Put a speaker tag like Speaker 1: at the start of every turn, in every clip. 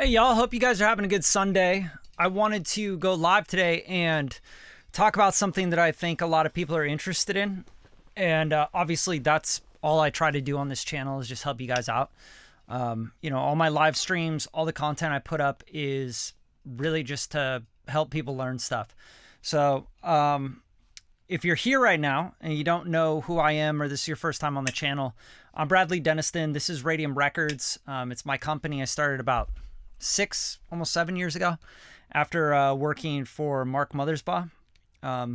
Speaker 1: Hey y'all, hope you guys are having a good Sunday. I wanted to go live today and talk about something that I think a lot of people are interested in. And obviously that's all I try to do on this channel is just help you guys out. All my live streams, all the content I put up is really just to help people learn stuff. So if you're here right now and you don't know who I am or this is your first time on the channel, I'm Bradley Denniston. This is Radium Records. It's my company. I started about almost 7 years ago after working for Mark Mothersbaugh,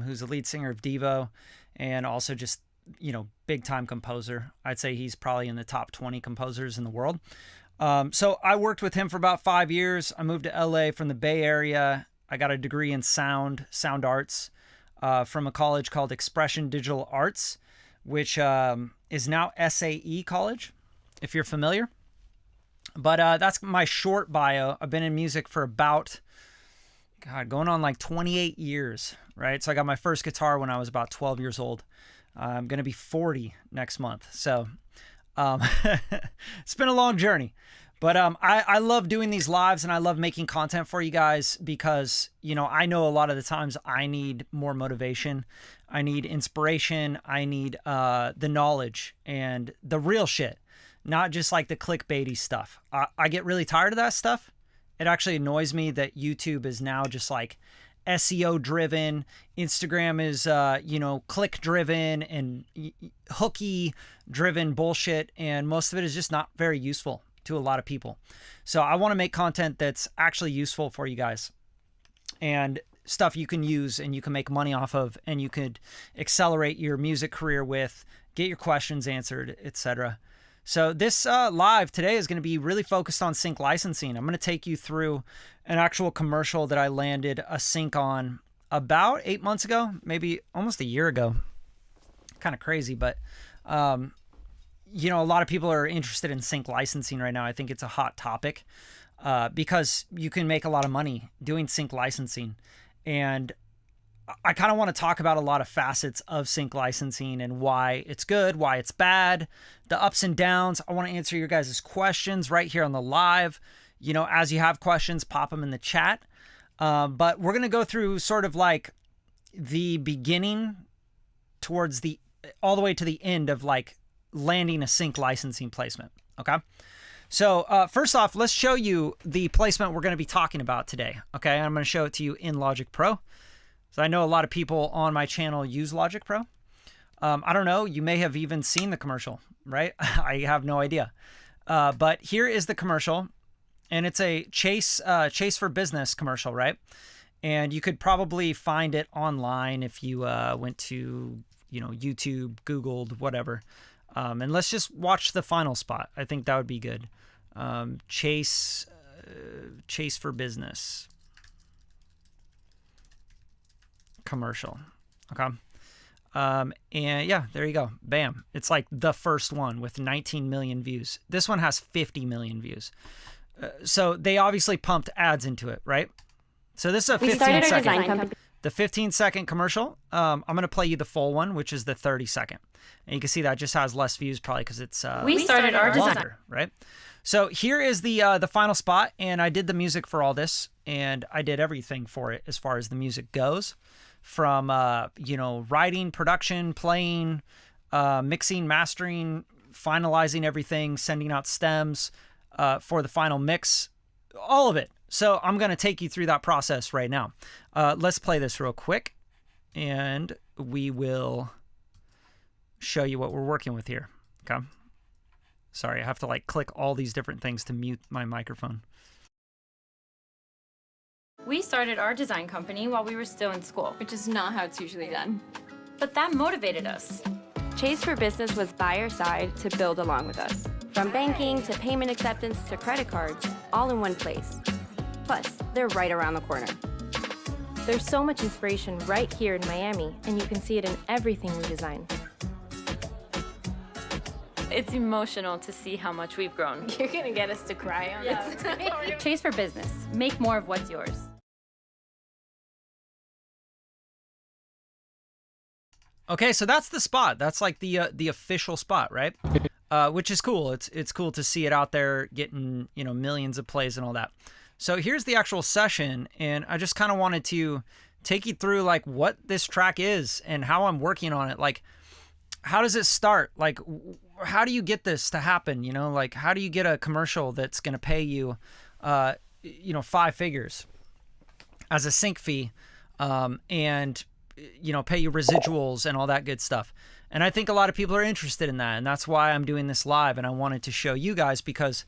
Speaker 1: who's the lead singer of Devo and also just, big time composer. I'd say he's probably in the top 20 composers in the world. So I worked with him for about 5 years. I moved to LA from the Bay Area. I got a degree in sound arts from a college called Expression Digital Arts, which is now SAE College, if you're familiar. But that's my short bio. I've been in music for about, going on like 28 years, right? So I got my first guitar when I was about 12 years old. I'm going to be 40 next month. So it's been a long journey. But I love doing these lives and I love making content for you guys because, I know a lot of the times I need more motivation. I need inspiration. I need the knowledge and the real shit. Not just like the clickbaity stuff. I get really tired of that stuff. It actually annoys me that YouTube is now just like SEO driven. Instagram is, click driven and hooky driven bullshit. And most of it is just not very useful to a lot of people. So I want to make content that's actually useful for you guys and stuff you can use and you can make money off of and you could accelerate your music career with, get your questions answered, etc. So this live today is going to be really focused on sync licensing. I'm going to take you through an actual commercial that I landed a sync on about 8 months ago, maybe almost a year ago. Kind of crazy, but a lot of people are interested in sync licensing right now. I think it's a hot topic because you can make a lot of money doing sync licensing. And I kind of want to talk about a lot of facets of sync licensing and why it's good, why it's bad, the ups and downs. I want to answer your guys' questions right here on the live. As you have questions, pop them in the chat. But we're going to go through sort of like the beginning towards all the way to the end of like landing a sync licensing placement. Okay. So first off, let's show you the placement we're going to be talking about today. Okay. I'm going to show it to you in Logic Pro. So I know a lot of people on my channel use Logic Pro. I don't know. You may have even seen the commercial, right? I have no idea. But here is the commercial, and it's a Chase for Business commercial, right? And you could probably find it online if you went to YouTube, Googled, whatever. And let's just watch the final spot. I think that would be good. Chase for Business commercial. Okay. And yeah, there you go. Bam. It's like the first one with 19 million views. This one has 50 million views. So they obviously pumped ads into it, right? So this is a 15-second commercial. I'm going to play you the full one, which is the 30-second. And you can see that just has less views probably because it's
Speaker 2: we started our
Speaker 1: longer,
Speaker 2: design,
Speaker 1: right? So here is the final spot, and I did the music for all this, and I did everything for it as far as the music goes. From, writing, production, playing, mixing, mastering, finalizing everything, sending out stems for the final mix, all of it. So I'm going to take you through that process right now. Let's play this real quick, and we will show you what we're working with here. Okay. Sorry, I have to click all these different things to mute my microphone.
Speaker 2: We started our design company while we were still in school,
Speaker 3: which is not how it's usually done.
Speaker 2: but that motivated us.
Speaker 4: Chase for Business was by our side to build along with us. From banking to payment acceptance to credit cards, all in one place. Plus, they're right around the corner.
Speaker 5: There's so much inspiration right here in Miami, and you can see it in everything we design.
Speaker 2: It's emotional to see how much we've grown.
Speaker 5: You're gonna get us to cry on this.
Speaker 2: Chase for Business. Make more of what's yours.
Speaker 1: Okay, so that's the spot. That's like the official spot, right? Which is cool. It's cool to see it out there getting, you know, millions of plays and all that. So here's the actual session, and I just kind of wanted to take you through like what this track is and how I'm working on it. Like, how does it start? Like, how do you get this to happen? You know, like, how do you get a commercial that's going to pay you, you know, 5 figures as a sync fee, and, you know, pay you residuals and all that good stuff. And I think a lot of people are interested in that. And that's why I'm doing this live. And I wanted to show you guys because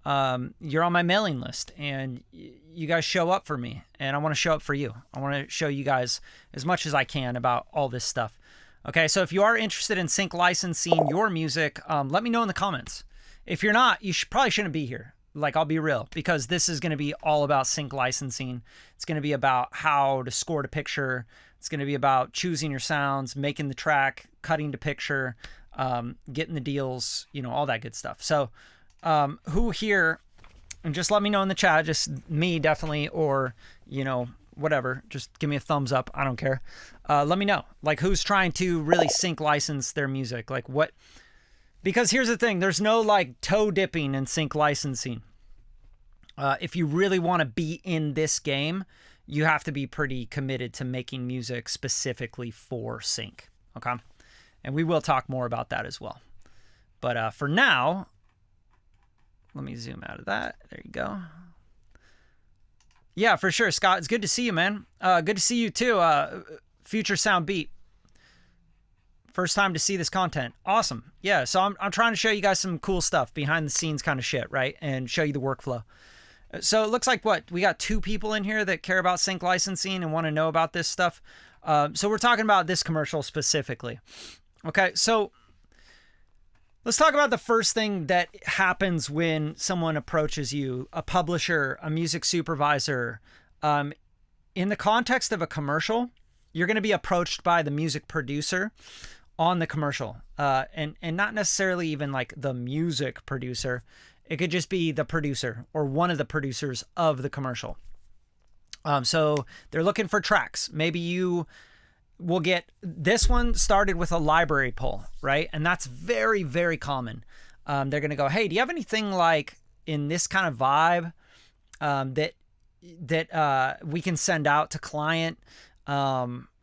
Speaker 1: you're on my mailing list and you guys show up for me. And I want to show up for you. I want to show you guys as much as I can about all this stuff. Okay, so if you are interested in sync licensing your music, let me know in the comments. If you're not, you probably shouldn't be here. Like, I'll be real, because this is going to be all about sync licensing. It's going to be about how to score to picture. It's going to be about choosing your sounds, making the track, cutting to picture, getting the deals, you know, all that good stuff. So who here, and just let me know in the chat, just me definitely, or, you know, whatever, just give me a thumbs up. I don't care. Let me know, like, who's trying to really sync license their music, like what. Because here's the thing, there's no like toe dipping in sync licensing. If you really want to be in this game, you have to be pretty committed to making music specifically for sync. Okay. And we will talk more about that as well. But for now, let me zoom out of that. There you go. Yeah, for sure, Scott. It's good to see you, man. Good to see you too. Future Sound Beat. First time to see this content. Awesome. Yeah, so I'm trying to show you guys some cool stuff, behind the scenes kind of shit, right? And show you the workflow. So it looks like we got 2 people in here that care about sync licensing and want to know about this stuff. So we're talking about this commercial specifically. Okay, so let's talk about the first thing that happens when someone approaches you, a publisher, a music supervisor. In the context of a commercial, you're going to be approached by the music producer on the commercial, and not necessarily even like the music producer. It could just be the producer or one of the producers of the commercial. So they're looking for tracks. Maybe you will get this one started with a library pull, right? And that's very, very common. They're going to go, hey, do you have anything like in this kind of vibe that we can send out to client?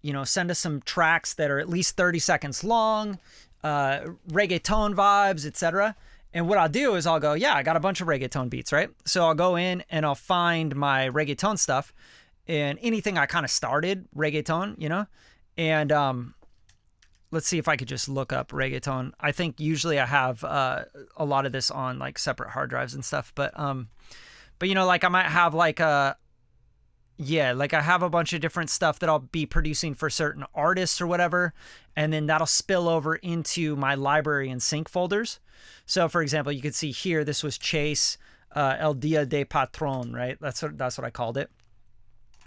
Speaker 1: You know, send us some tracks that are at least 30 seconds long, reggaeton vibes, etc. And what I'll do is I'll go, yeah, I got a bunch of reggaeton beats, right? So I'll go in and I'll find my reggaeton stuff and anything I kind of started reggaeton, you know? And let's see if I could just look up reggaeton. I think usually I have a lot of this on like separate hard drives and stuff, but you know, like I might have like yeah, like I have a bunch of different stuff that I'll be producing for certain artists or whatever, and then that'll spill over into my library and sync folders. So for example, you could see here, this was Chase, El Dia de Patron, right? That's what I called it.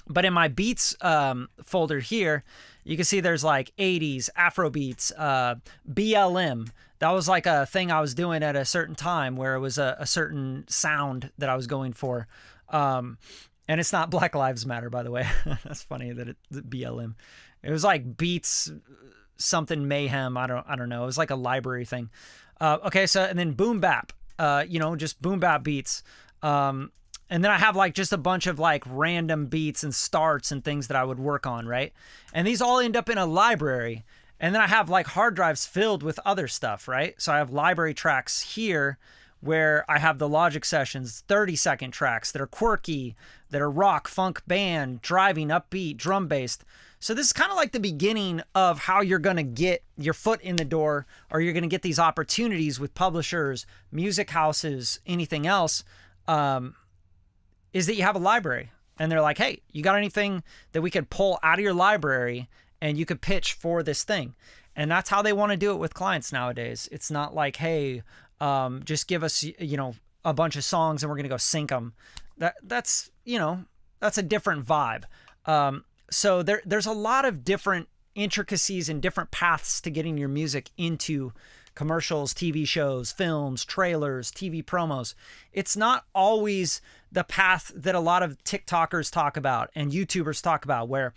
Speaker 1: But in my beats folder here, you can see there's like 80s, Afro beats, BLM. That was like a thing I was doing at a certain time where it was a certain sound that I was going for. And it's not Black Lives Matter, by the way. That's funny that it's BLM. It was like beats, something mayhem. I don't know. It was like a library thing. Okay, so and then boom bap. You know, just boom bap beats. And then I have like just a bunch of like random beats and starts and things that I would work on, right? And these all end up in a library. And then I have like hard drives filled with other stuff, right? So I have library tracks here where I have the Logic Sessions 30-second tracks that are quirky, that are rock, funk, band, driving, upbeat, drum-based. So this is kind of like the beginning of how you're going to get your foot in the door, or you're going to get these opportunities with publishers, music houses, anything else, is that you have a library. And they're like, hey, you got anything that we could pull out of your library and you could pitch for this thing? And that's how they want to do it with clients nowadays. It's not like, hey, just give us, you know, a bunch of songs and we're going to go sync them. That's, you know, that's a different vibe. So there's a lot of different intricacies and different paths to getting your music into commercials, TV shows, films, trailers, TV promos. It's not always the path that a lot of TikTokers talk about and YouTubers talk about, where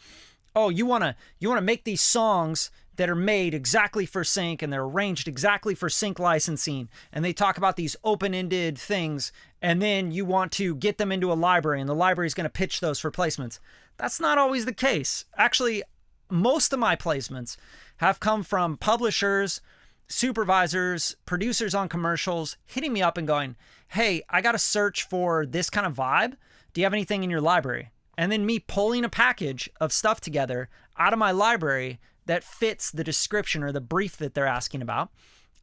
Speaker 1: oh, you want to make these songs that are made exactly for sync and they're arranged exactly for sync licensing, and they talk about these open-ended things, and then you want to get them into a library and the library is going to pitch those for placements. That's not always the case. Actually, most of my placements have come from publishers, supervisors, producers on commercials hitting me up and going, hey, I got to search for this kind of vibe. Do you have anything in your library? And then me pulling a package of stuff together out of my library that fits the description or the brief that they're asking about.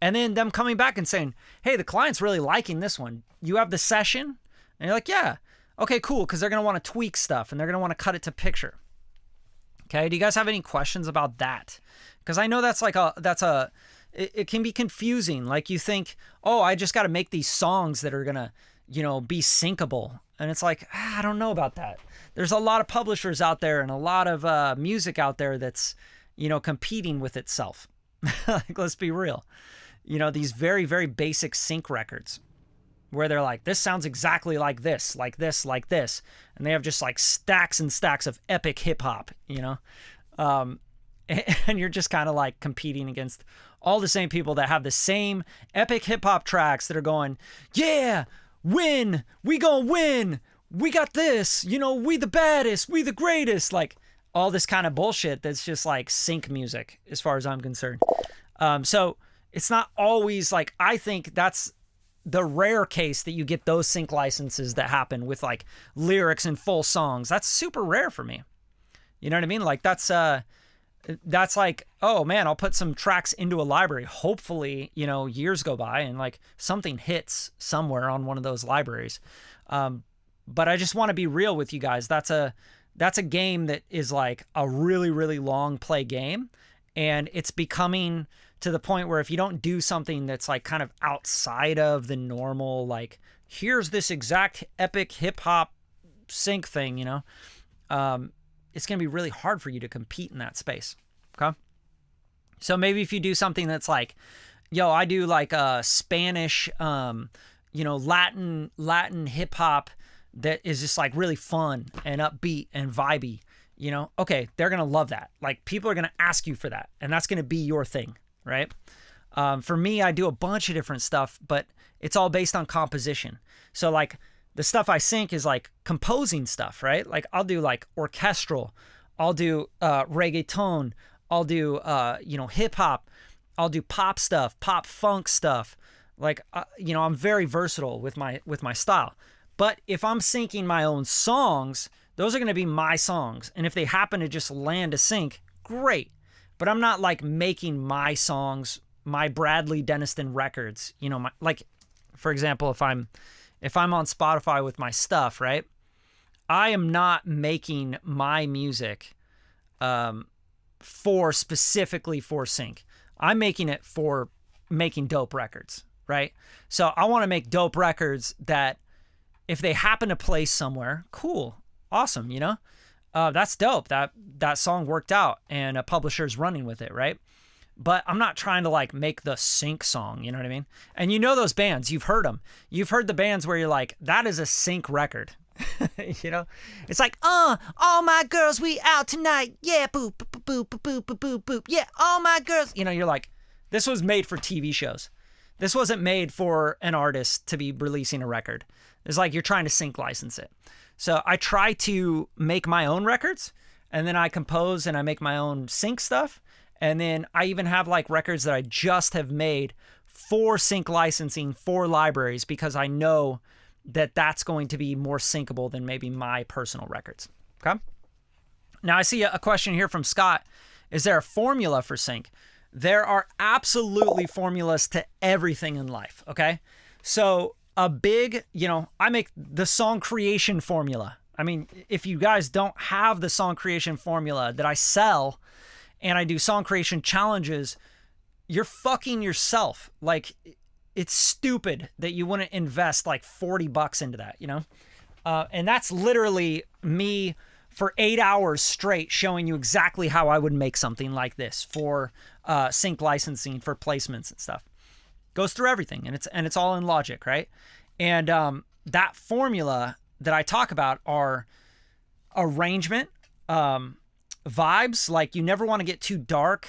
Speaker 1: And then them coming back and saying, hey, the client's really liking this one. You have the session? And you're like, yeah. Okay, cool. Because they're going to want to tweak stuff and they're going to want to cut it to picture. Okay. Do you guys have any questions about that? Because I know it can be confusing. Like you think, oh, I just got to make these songs that are going to, be syncable. And it's like, I don't know about that. There's a lot of publishers out there and a lot of music out there that's, competing with itself. Like, let's be real. These very, very basic sync records where they're like, this sounds exactly like this, like this, like this. And they have just like stacks and stacks of epic hip hop, and you're just kind of like competing against all the same people that have the same epic hip hop tracks that are going, yeah, win, we gonna win. We got this, we the baddest, we the greatest, like all this kind of bullshit that's just like sync music as far as I'm concerned. So it's not always like, I think that's the rare case that you get those sync licenses that happen with like lyrics and full songs. That's super rare for me. You know what I mean? Like that's like, oh man, I'll put some tracks into a library. Hopefully, years go by and like something hits somewhere on one of those libraries. But I just want to be real with you guys. That's a game that is like a really, really long play game. And it's becoming to the point where if you don't do something that's like kind of outside of the normal, like here's this exact epic hip hop sync thing, it's going to be really hard for you to compete in that space. Okay. So maybe if you do something that's like, yo, I do like a Spanish, Latin hip hop that is just like really fun and upbeat and vibey, okay, they're going to love that. Like people are going to ask you for that and that's going to be your thing. Right. For me, I do a bunch of different stuff, but it's all based on composition. So like the stuff I sync is like composing stuff, right? Like I'll do like orchestral, I'll do reggaeton, I'll do, hip hop, I'll do pop stuff, pop funk stuff. Like, I'm very versatile with my style. But if I'm syncing my own songs, those are going to be my songs. And if they happen to just land a sync, great. But I'm not like making my songs, my Bradley Deniston records, like, for example, if I'm on Spotify with my stuff, right? I am not making my music specifically for sync. I'm making it for making dope records, right? So I want to make dope records that if they happen to play somewhere, cool, awesome, that's dope. That song worked out and a publisher's running with it, right? But I'm not trying to like make the sync song, you know what I mean? And those bands, you've heard them. You've heard the bands where you're like, that is a sync record. It's like, all my girls, we out tonight. Yeah, boop, boop, boop, boop, boop, boop, boop, boop. Yeah, all my girls. You're like, this was made for TV shows. This wasn't made for an artist to be releasing a record. It's like you're trying to sync license it. So I try to make my own records and then I compose and I make my own sync stuff. And then I even have like records that I just have made for sync licensing for libraries because I know that that's going to be more syncable than maybe my personal records. Okay. Now I see a question here from Scott. Is there a formula for sync? There are absolutely formulas to everything in life. Okay. So a big, I make the song creation formula. I mean, if you guys don't have the song creation formula that I sell and I do song creation challenges, you're fucking yourself. Like, it's stupid that you wouldn't invest like $40 into that, and that's literally me for 8 hours straight showing you exactly how I would make something like this for sync licensing for placements and stuff. Goes through everything and it's all in Logic, right? And that formula that I talk about are arrangement, vibes. Like you never want to get too dark,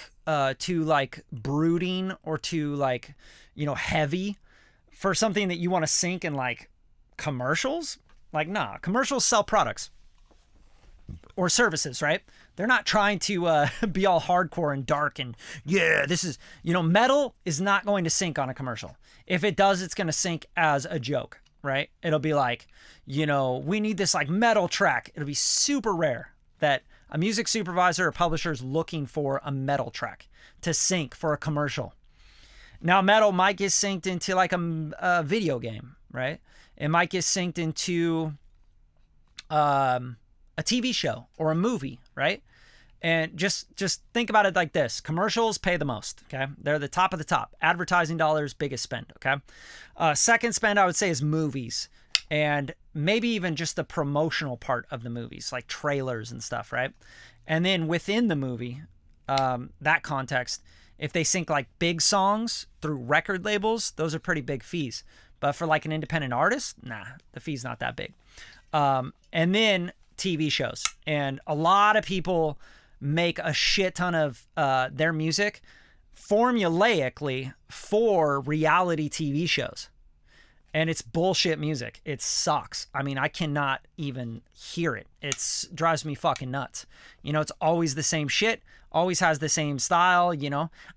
Speaker 1: too like brooding, or too like, heavy for something that you want to sync in like commercials. Like, nah, commercials sell products or services, right? They're not trying to be all hardcore and dark and this is, metal is not going to sync on a commercial. If it does, it's going to sync as a joke, right? It'll be like, we need this like metal track. It'll be super rare that a music supervisor or publisher is looking for a metal track to sync for a commercial. Now, metal might get synced into like a video game, right? It might get synced into a TV show or a movie, right? And just think about it like this. Commercials pay the most, okay? They're the top of the top. Advertising dollars, biggest spend, okay? Second spend, I would say, is movies. And maybe even just the promotional part of the movies, like trailers and stuff, right? And then within the movie, that context, if they sync like big songs through record labels, those are pretty big fees. But for like an independent artist, nah, the fee's not that big. And then TV shows. And a lot of people make a shit ton of their music formulaically for reality TV shows. And it's bullshit music. It sucks. I mean, I cannot even hear it. It drives me fucking nuts. It's always the same shit. Always has the same style,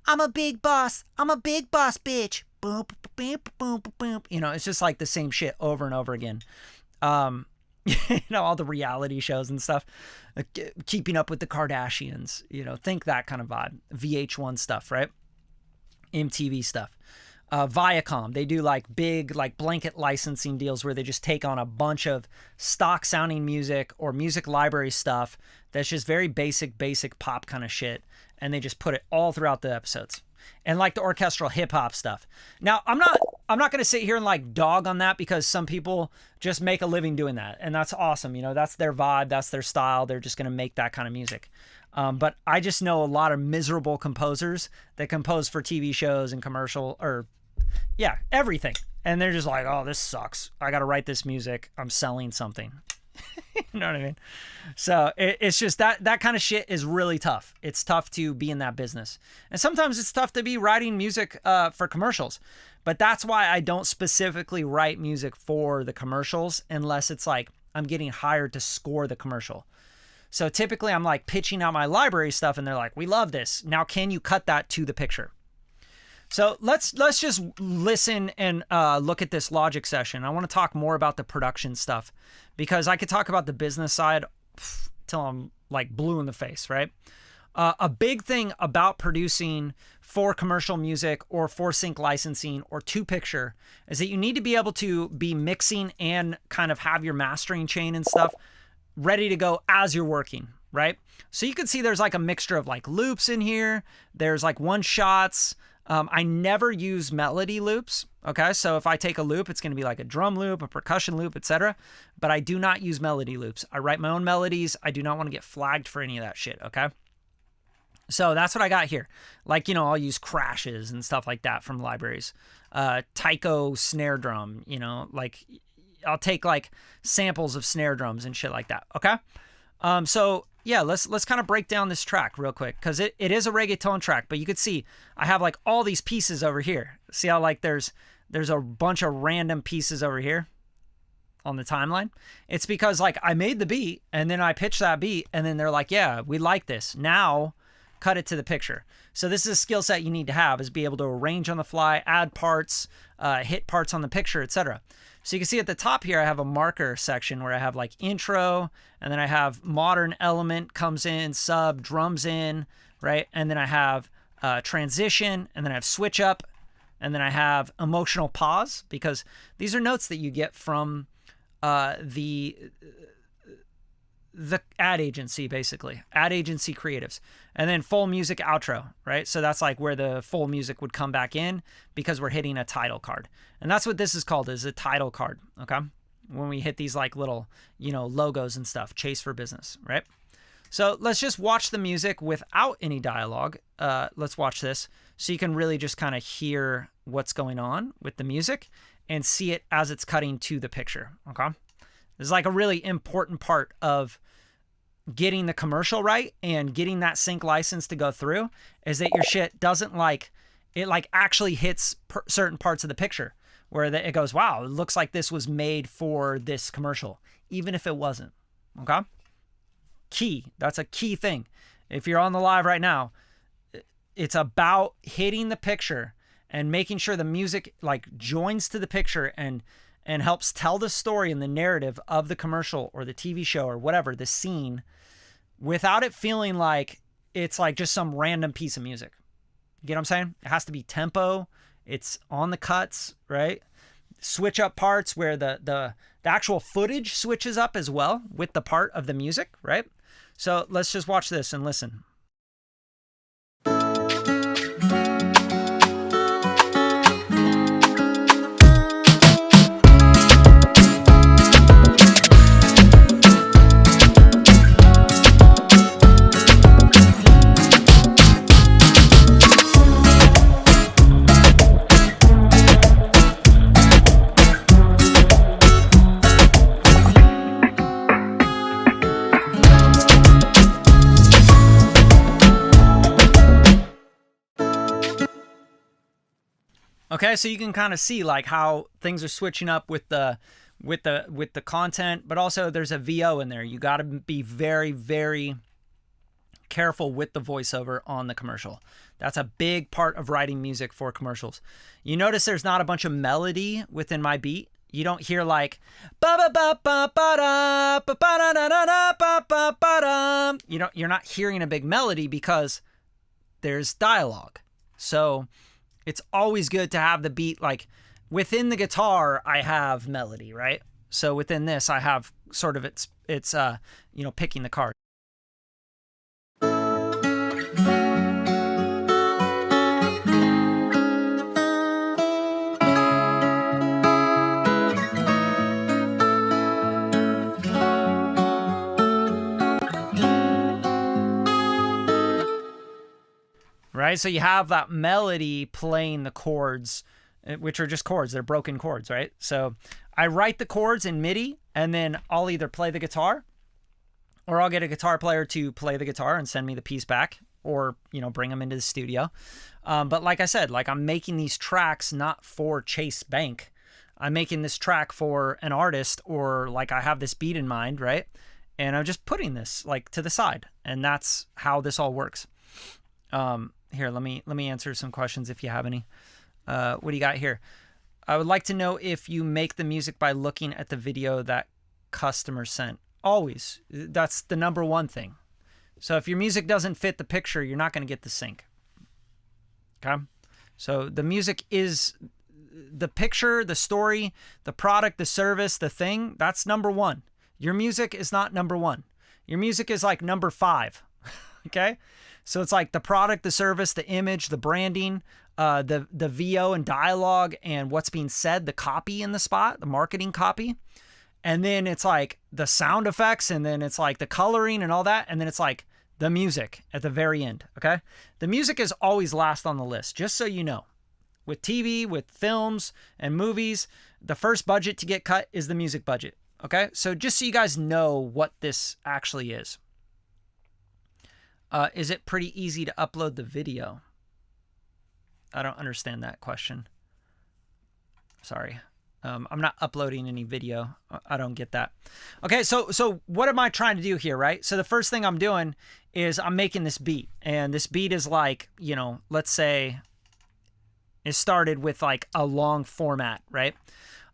Speaker 1: I'm a big boss. I'm a big boss, bitch. Boom, boom, boom, boom, boom. It's just like the same shit over and over again. All the reality shows and stuff. Keeping Up with the Kardashians, think that kind of vibe. VH1 stuff, right? MTV stuff. Viacom, they do like big like blanket licensing deals where they just take on a bunch of stock sounding music or music library stuff that's just very basic pop kind of shit, and they just put it all throughout the episodes. And like the orchestral hip hop stuff. Now, I'm not going to sit here and like dog on that, because some people just make a living doing that, and that's awesome. That's their vibe, that's their style. They're just going to make that kind of music. But I just know a lot of miserable composers that compose for TV shows and commercial or everything. And they're just like, oh, this sucks. I got to write this music. I'm selling something. You know what I mean? So it's just that kind of shit is really tough. It's tough to be in that business. And sometimes it's tough to be writing music for commercials. But that's why I don't specifically write music for the commercials unless it's like I'm getting hired to score the commercial. So typically I'm like pitching out my library stuff and they're like, we love this. Now, can you cut that to the picture? So let's just listen and look at this Logic session. I want to talk more about the production stuff, because I could talk about the business side till I'm like blue in the face, right? A big thing about producing for commercial music or for sync licensing or to picture is that you need to be able to be mixing and kind of have your mastering chain and stuff ready to go as you're working, right? So you can see there's like a mixture of like loops in here. There's like one shots. I never use melody loops. Okay. So if I take a loop, it's going to be like a drum loop, a percussion loop, etc. But I do not use melody loops. I write my own melodies. I do not want to get flagged for any of that shit. Okay. So that's what I got here. Like, I'll use crashes and stuff like that from libraries. Taiko snare drum, like I'll take like samples of snare drums and shit like that. Okay. So yeah, let's kind of break down this track real quick, because it is a reggaeton track, but you could see I have like all these pieces over here. See how like there's a bunch of random pieces over here on the timeline? It's because like I made the beat and then I pitched that beat and then they're like, yeah, we like this. Now cut it to the picture. So this is a skill set you need to have, is be able to arrange on the fly, add parts, hit parts on the picture, etc. So you can see at the top here, I have a marker section where I have like intro, and then I have modern element comes in, sub, drums in, right? And then I have transition, and then I have switch up, and then I have emotional pause, because these are notes that you get from the ad agency, basically. Ad agency creatives. And then full music outro, right? So that's like where the full music would come back in, because we're hitting a title card. And that's what this is called, is a title card, okay? When we hit these like little, logos and stuff, chase for business, right? So let's just watch the music without any dialogue. Let's watch this so you can really just kind of hear what's going on with the music and see it as it's cutting to the picture, okay? This is like a really important part of getting the commercial right and getting that sync license to go through is that your shit doesn't like, it like actually hits certain parts of the picture where it goes, wow, it looks like this was made for this commercial, even if it wasn't. Okay? Key. That's a key thing. If you're on the live right now, it's about hitting the picture and making sure the music like joins to the picture and helps tell the story and the narrative of the commercial or the TV show or whatever, the scene, without it feeling like it's like just some random piece of music. You get what I'm saying? It has to be tempo. It's on the cuts, right? Switch up parts where the actual footage switches up as well with the part of the music, right? So let's just watch this and listen. Okay, so you can kind of see like how things are switching up with the content, but also there's a VO in there. You got to be very, very careful with the voiceover on the commercial. That's a big part of writing music for commercials. You notice there's not a bunch of melody within my beat. You don't hear like ba ba ba ba ba da ba ba da da da ba ba ba da. You're not hearing a big melody because there's dialogue. So it's always good to have the beat like within the guitar. I have melody, right? So within this, I have sort of it's picking the card. Right? So you have that melody playing the chords, which are just chords. They're broken chords, right? So I write the chords in MIDI, and then I'll either play the guitar or I'll get a guitar player to play the guitar and send me the piece back, or, bring them into the studio. But like I said, like I'm making these tracks not for Chase Bank. I'm making this track for an artist, or like I have this beat in mind, right? And I'm just putting this like to the side, and that's how this all works. Here, let me answer some questions if you have any. What do you got here? I would like to know if you make the music by looking at the video that customer sent. Always. That's the number one thing. So if your music doesn't fit the picture, you're not going to get the sync. Okay? So the music is the picture, the story, the product, the service, the thing. That's number one. Your music is not number one. Your music is like number 5. Okay? So it's like the product, the service, the image, the branding, the VO and dialogue and what's being said, the copy in the spot, the marketing copy. And then it's like the sound effects, and then it's like the coloring and all that. And then it's like the music at the very end, okay? The music is always last on the list, just so you know. With TV, with films and movies, the first budget to get cut is the music budget, okay? So just so you guys know what this actually is. Is it pretty easy to upload the video? I don't understand that question. Sorry. I'm not uploading any video. I don't get that. Okay, so what am I trying to do here, right? So the first thing I'm doing is I'm making this beat. And this beat is like, let's say it started with like a long format, right?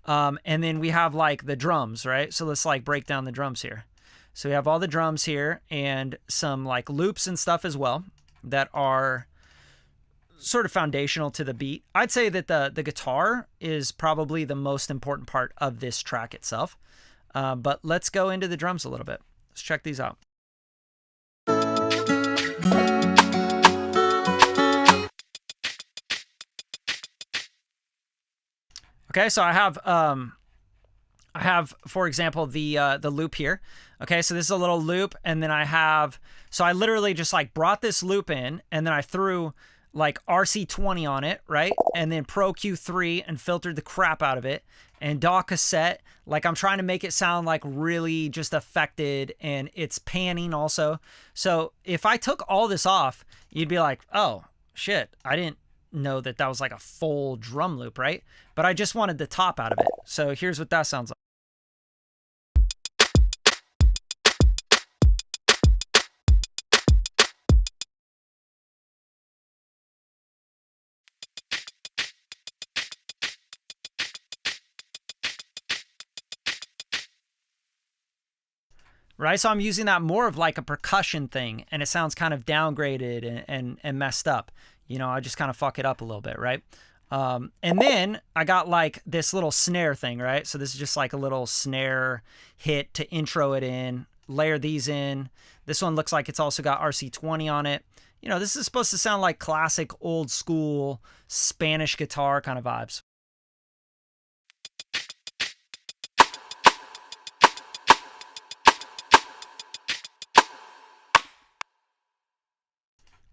Speaker 1: And then we have like the drums, right? So let's like break down the drums here. So we have all the drums here and some like loops and stuff as well that are sort of foundational to the beat. I'd say that the guitar is probably the most important part of this track itself. But let's go into the drums a little bit. Let's check these out. Okay, so I have, for example, the loop here. Okay, so this is a little loop, and then so I literally just like brought this loop in, and then I threw like RC20 on it, right? And then Pro Q3 and filtered the crap out of it. and DAW cassette. Like I'm trying to make it sound like really just affected, and it's panning also. So if I took all this off, you'd be like, oh shit, I didn't know that was like a full drum loop, right? But I just wanted the top out of it. So here's what that sounds like. Right, so I'm using that more of like a percussion thing, and it sounds kind of downgraded and messed up. You know, I just kind of fuck it up a little bit, right? And then I got like this little snare thing, right? So this is just like a little snare hit to intro it in, layer these in. This one looks like it's also got RC20 on it. You know, this is supposed to sound like classic old school Spanish guitar kind of vibes.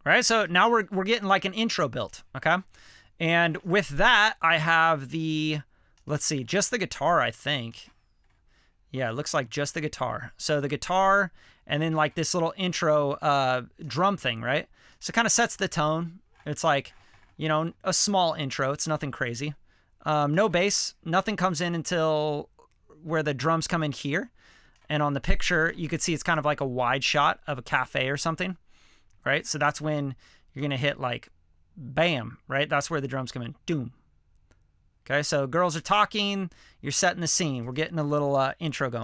Speaker 1: Right, so now we're getting like an intro built, okay? And with that, I have the, let's see, just the guitar, I think. Yeah, it looks like just the guitar. So the guitar and then like this little intro drum thing, right? So it kind of sets the tone. It's like, you know, a small intro. It's nothing crazy. No bass. Nothing comes in until where the drums come in here. And on the picture, you could see it's kind of like a wide shot of a cafe or something. Right? So that's when you're going to hit like bam, right? That's where the drums come in. Doom. Okay, so girls are talking. You're setting the scene. We're getting a little intro going.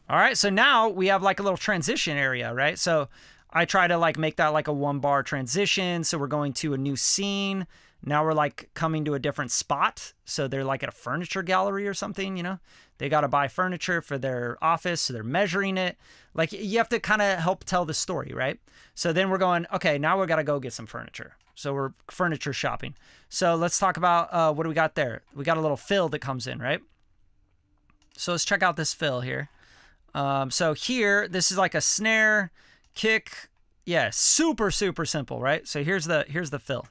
Speaker 1: All right, so now we have like a little transition area, right? So I try to like make that like a 1-bar transition. So we're going to a new scene. Now we're like coming to a different spot. So they're like at a furniture gallery or something, you know, they got to buy furniture for their office. So they're measuring it. Like you have to kind of help tell the story, right? So then we're going, okay, now we got to go get some furniture. So we're furniture shopping. So let's talk about what do we got there? We got a little fill that comes in, right? So let's check out this fill here. So here, this is like a snare, kick. Yeah, super, super simple, right? So here's the fill.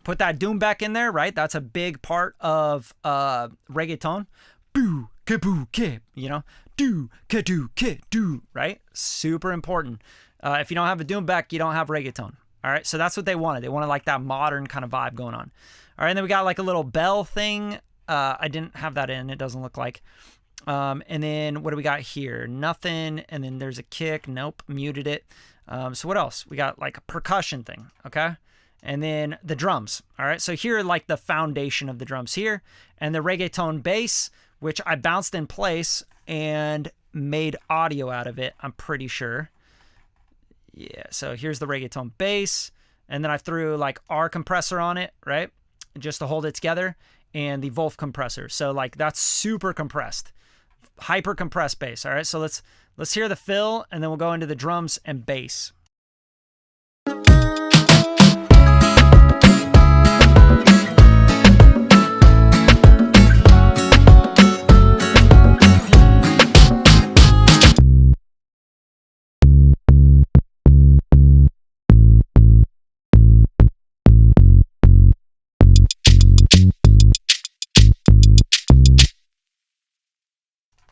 Speaker 1: Put that doom back in there, right? That's a big part of reggaeton. Boo, ke boo, ke, you know? Do, ke do, ke, do, right? Super important. If you don't have a doom back, you don't have reggaeton. All right, so that's what they wanted. They wanted like that modern kind of vibe going on. All right, and then we got like a little bell thing. I didn't have that in, it doesn't look like. And then what do we got here? Nothing, and then there's a kick. Nope, muted it. So what else? We got like a percussion thing, okay? And then the drums. All right, so here like the foundation of the drums here, and the reggaeton bass, which I bounced in place and made audio out of it, I'm pretty sure. Yeah, so here's the reggaeton bass, and then I threw like R compressor on it, right? Just to hold it together, and the Wolf compressor. So like that's super compressed, hyper compressed bass. All right, so let's hear the fill, and then we'll go into the drums and bass.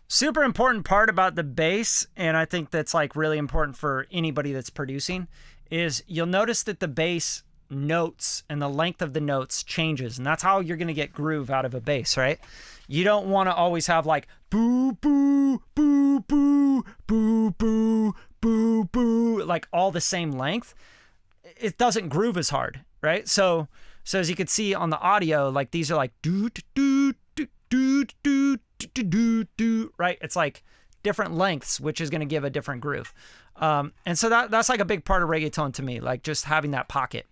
Speaker 1: Super important part about the bass, and I think that's like really important for anybody that's producing, is you'll notice that the bass notes and the length of the notes changes, and that's how you're going to get groove out of a bass, right? You don't want to always have like boo boo boo boo boo boo boo boo, like all the same length. It doesn't groove as hard, right? So as you can see on the audio, like these are like doo doo doo doo doo doo doo, right? It's like different lengths, which is going to give a different groove. And so that's like a big part of reggaeton to me, like just having that pocket,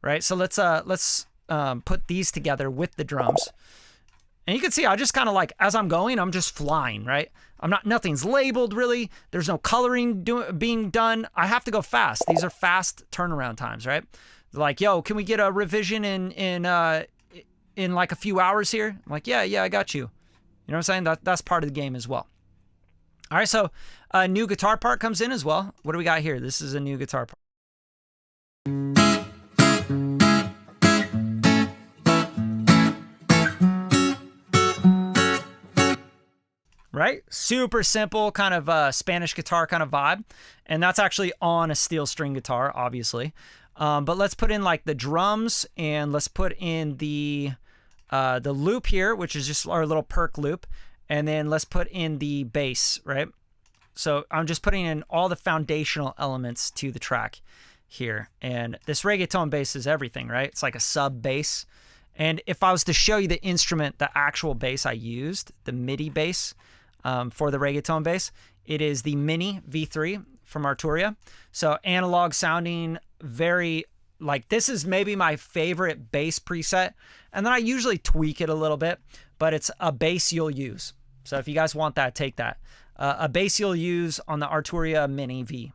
Speaker 1: right? So let's put these together with the drums. And you can see I just kind of like, as I'm going, I'm just flying, right? Nothing's labeled really. There's no coloring being done. I have to go fast. These are fast turnaround times, right? Like, yo, can we get a revision in in like a few hours here? I'm like, yeah, I got you. You know what I'm saying? That's part of the game as well. All right, so a new guitar part comes in as well. What do we got here? This is a new guitar part. Right? Super simple, kind of Spanish guitar kind of vibe. And that's actually on a steel string guitar, obviously. But let's put in like the drums, and let's put in the loop here, which is just our little perk loop. And then let's put in the bass, right? So I'm just putting in all the foundational elements to the track here. And this reggaeton bass is everything, right? It's like a sub bass. And if I was to show you the instrument, the actual bass I used, the MIDI bass, for the reggaeton bass, it is the Mini V3 from Arturia. So analog sounding, very like, this is maybe my favorite bass preset. And then I usually tweak it a little bit, but it's a bass you'll use. So if you guys want that, take that. A bass you'll use on the Arturia Mini V.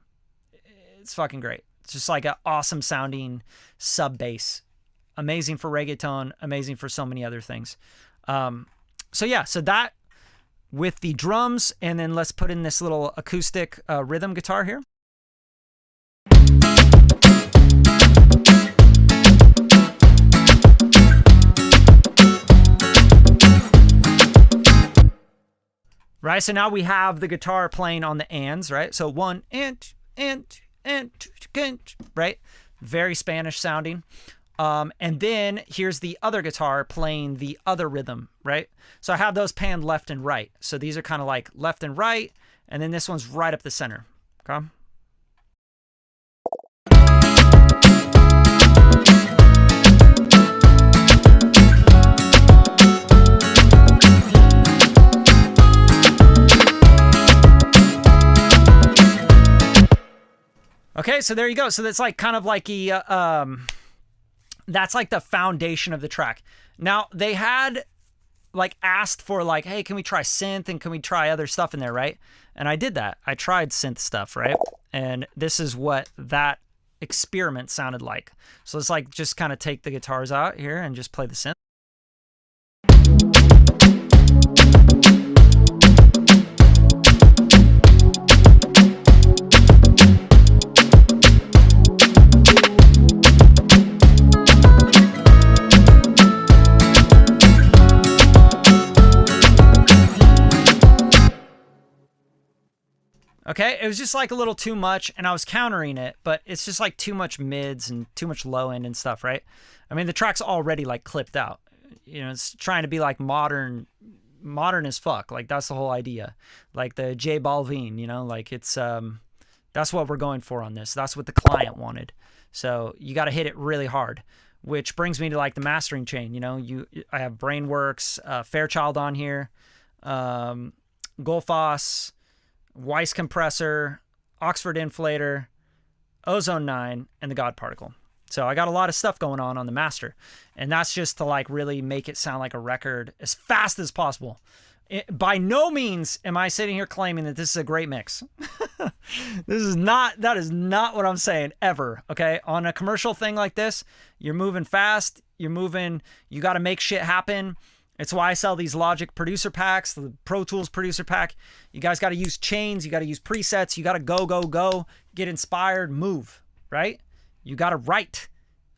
Speaker 1: It's fucking great. It's just like an awesome sounding sub bass. Amazing for reggaeton, amazing for so many other things. So yeah, so that with the drums, and then let's put in this little acoustic rhythm guitar here. Right, so now we have the guitar playing on the ands, right? So one and, right? Very Spanish sounding. And then here's the other guitar playing the other rhythm, right? So I have those panned left and right. So these are kind of like left and right, and then this one's right up the center, okay? Okay, so there you go. So that's like kind of like that's like the foundation of the track. Now they had like asked for like, hey, can we try synth and can we try other stuff in there, right? And I did that. I tried synth stuff, right? And this is what that experiment sounded like. So let's like just kind of take the guitars out here and just play the synth. Okay, it was just like a little too much, and I was countering it, but it's just like too much mids and too much low end and stuff, right? I mean, the track's already like clipped out. You know, it's trying to be like modern as fuck. Like that's the whole idea. Like the J Balvin, you know, like it's that's what we're going for on this. That's what the client wanted. So you got to hit it really hard, which brings me to like the mastering chain. You know, I have Brainworks, Fairchild on here, Gullfoss, Weiss compressor, Oxford inflator, Ozone 9, and the God particle. So I got a lot of stuff going on the master, and that's just to like really make it sound like a record as fast as possible. By no means am I sitting here claiming that this is a great mix. That is not what I'm saying ever. Okay. On a commercial thing like this, you're moving fast, you got to make shit happen. It's why I sell these Logic producer packs, the Pro Tools producer pack. You guys got to use chains. You got to use presets. You got to go, get inspired, move, right? You got to write.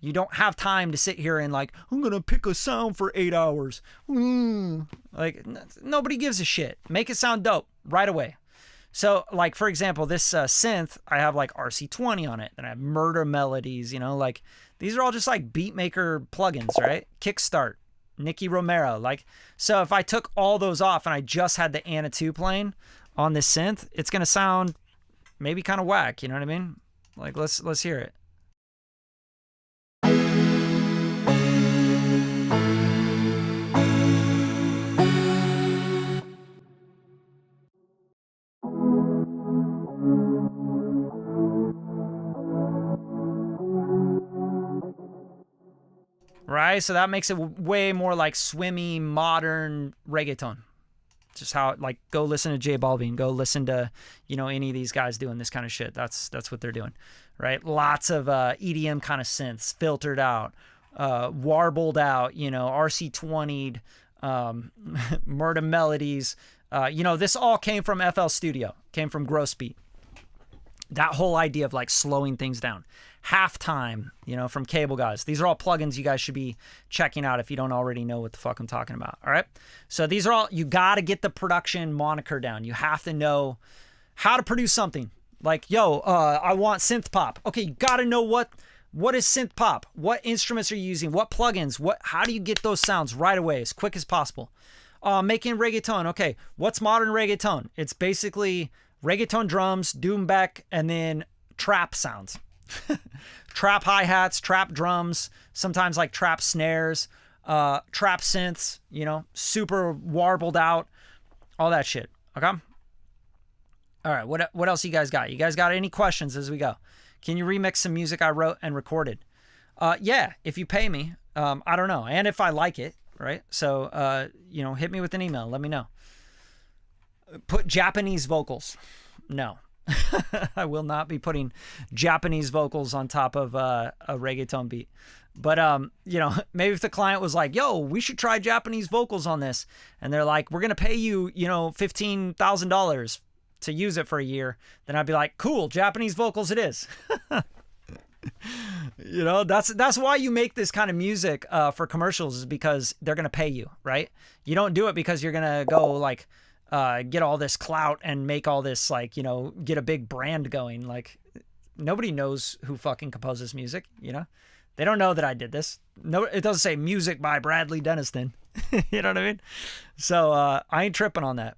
Speaker 1: You don't have time to sit here and like, I'm going to pick a sound for 8 hours. Like, nobody gives a shit. Make it sound dope right away. So, like, for example, this synth, I have like RC20 on it. And I have Murder Melodies, you know, like, these are all just like beatmaker plugins, right? Kickstart. Nicky Romero, like, so if I took all those off and I just had the Anna 2 playing on this synth, it's gonna sound maybe kind of whack, you know what I mean? Like, let's hear it. Right, so that makes it way more like swimmy, modern reggaeton. Just how, like, go listen to J Balvin, go listen to, you know, any of these guys doing this kind of shit. That's what they're doing, right? Lots of EDM kind of synths filtered out, warbled out, you know, RC20'd, Murder Melodies. You know, this all came from FL Studio, came from Gross Beat. That whole idea of like slowing things down. Halftime, you know, from Cable Guys. These are all plugins you guys should be checking out if you don't already know what the fuck I'm talking about. All right. So these are all, you got to get the production moniker down. You have to know how to produce something. Like, yo, I want synth pop. Okay, you got to know what is synth pop? What instruments are you using? What plugins? How do you get those sounds right away as quick as possible? Making reggaeton. Okay, what's modern reggaeton? It's basically reggaeton drums, doom beck, and then trap sounds. Trap hi-hats, trap drums, sometimes like trap snares, trap synths, you know, super warbled out, all that shit. Okay? All right, what else you guys got? You guys got any questions as we go? Can you remix some music I wrote and recorded? Yeah, if you pay me. I don't know. And if I like it, right? So, you know, hit me with an email. Let me know. Put Japanese vocals. No. I will not be putting Japanese vocals on top of a reggaeton beat. But, you know, maybe if the client was like, yo, we should try Japanese vocals on this. And they're like, we're going to pay you, you know, $15,000 to use it for a year. Then I'd be like, cool, Japanese vocals it is. You know, that's why you make this kind of music for commercials, is because they're going to pay you, right? You don't do it because you're going to go like, get all this clout and make all this, like, you know, get a big brand going. Like, nobody knows who fucking composes music, you know? They don't know that I did this. No, it doesn't say music by Bradley Denniston. You know what I mean? So, I ain't tripping on that.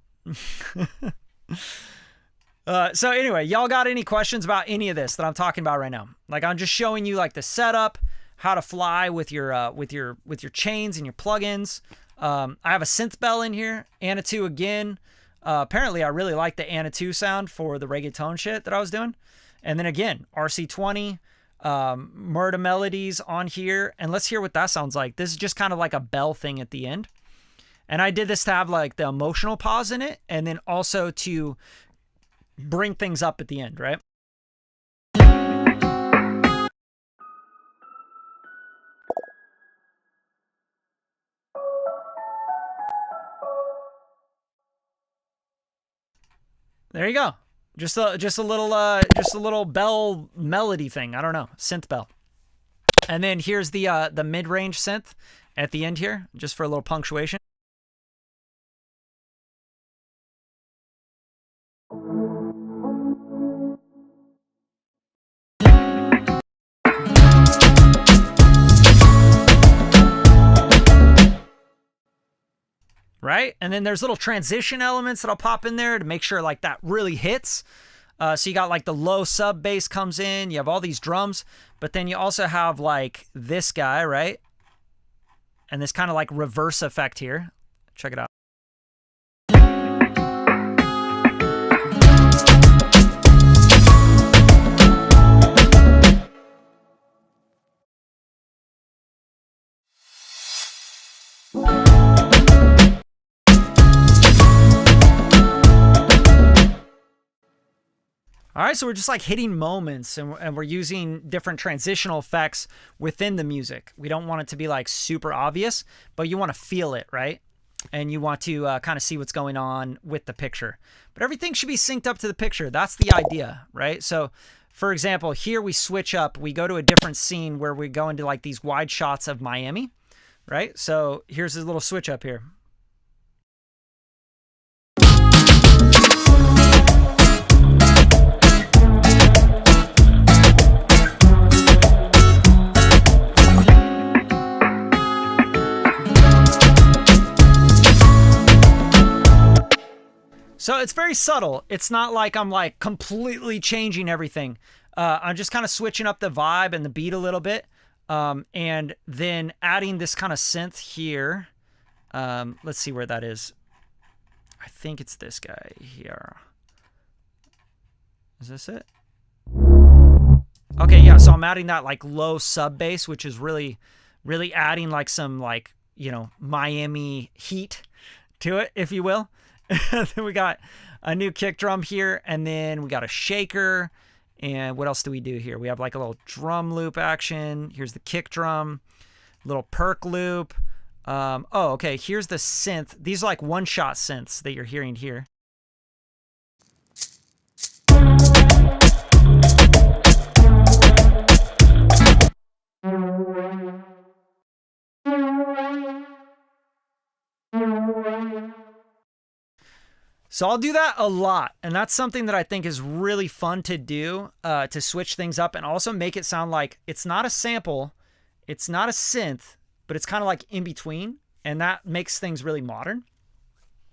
Speaker 1: So anyway, y'all got any questions about any of this that I'm talking about right now? Like, I'm just showing you like the setup, how to fly with your chains and your plugins. I have a synth bell in here, Anna 2 again. Apparently I really like the Anna 2 sound for the reggaeton shit that I was doing. And then again, RC20, Murder Melodies on here. And let's hear what that sounds like. This is just kind of like a bell thing at the end. And I did this to have like the emotional pause in it, and then also to bring things up at the end, right? There you go. Just a little bell melody thing. I don't know, synth bell. And then here's the mid-range synth at the end here, just for a little punctuation. Right? And then there's little transition elements that I'll pop in there to make sure like that really hits. So you got like the low sub bass comes in, you have all these drums, but then you also have like this guy, right? And this kind of like reverse effect here. Check it out. All right, so we're just like hitting moments, and we're using different transitional effects within the music. We don't want it to be like super obvious, but you want to feel it, right? And you want to kind of see what's going on with the picture. But everything should be synced up to the picture. That's the idea, right? So, for example, here we switch up. We go to a different scene where we go into like these wide shots of Miami, right? So here's a little switch up here. So it's very subtle. It's not like I'm like completely changing everything. I'm just kind of switching up the vibe and the beat a little bit. And then adding this kind of synth here. Let's see where that is. I think it's this guy here. Is this it? Okay, yeah, so I'm adding that like low sub bass, which is really, really adding like some like, you know, Miami heat to it, if you will. Then we got a new kick drum here, and then we got a shaker. And what else do we do here? We have like a little drum loop action. Here's the kick drum. little perk loop. Oh, okay. Here's the synth. These are like one-shot synths that you're hearing here. So I'll do that a lot, and that's something that I think is really fun to do, to switch things up and also make it sound like it's not a sample, it's not a synth, but it's kind of like in between, and that makes things really modern.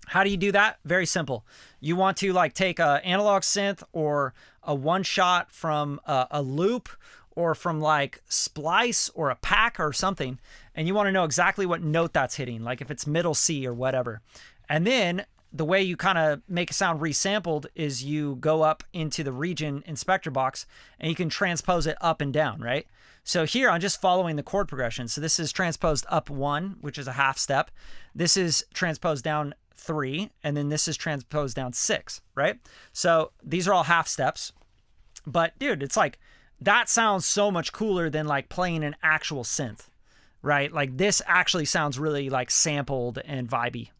Speaker 1: How do you do that? Very simple. You want to like take a analog synth or a one shot from a loop or from like Splice or a pack or something, and you want to know exactly what note that's hitting, like if it's middle C or whatever. And then the way you kind of make a sound resampled is you go up into the region inspector box and you can transpose it up and down, right? So here I'm just following the chord progression. So this is transposed up 1, which is a half step. This is transposed down 3, and then this is transposed down 6, right? So these are all half steps. But dude, it's like that sounds so much cooler than like playing an actual synth, right? Like this actually sounds really like sampled and vibey.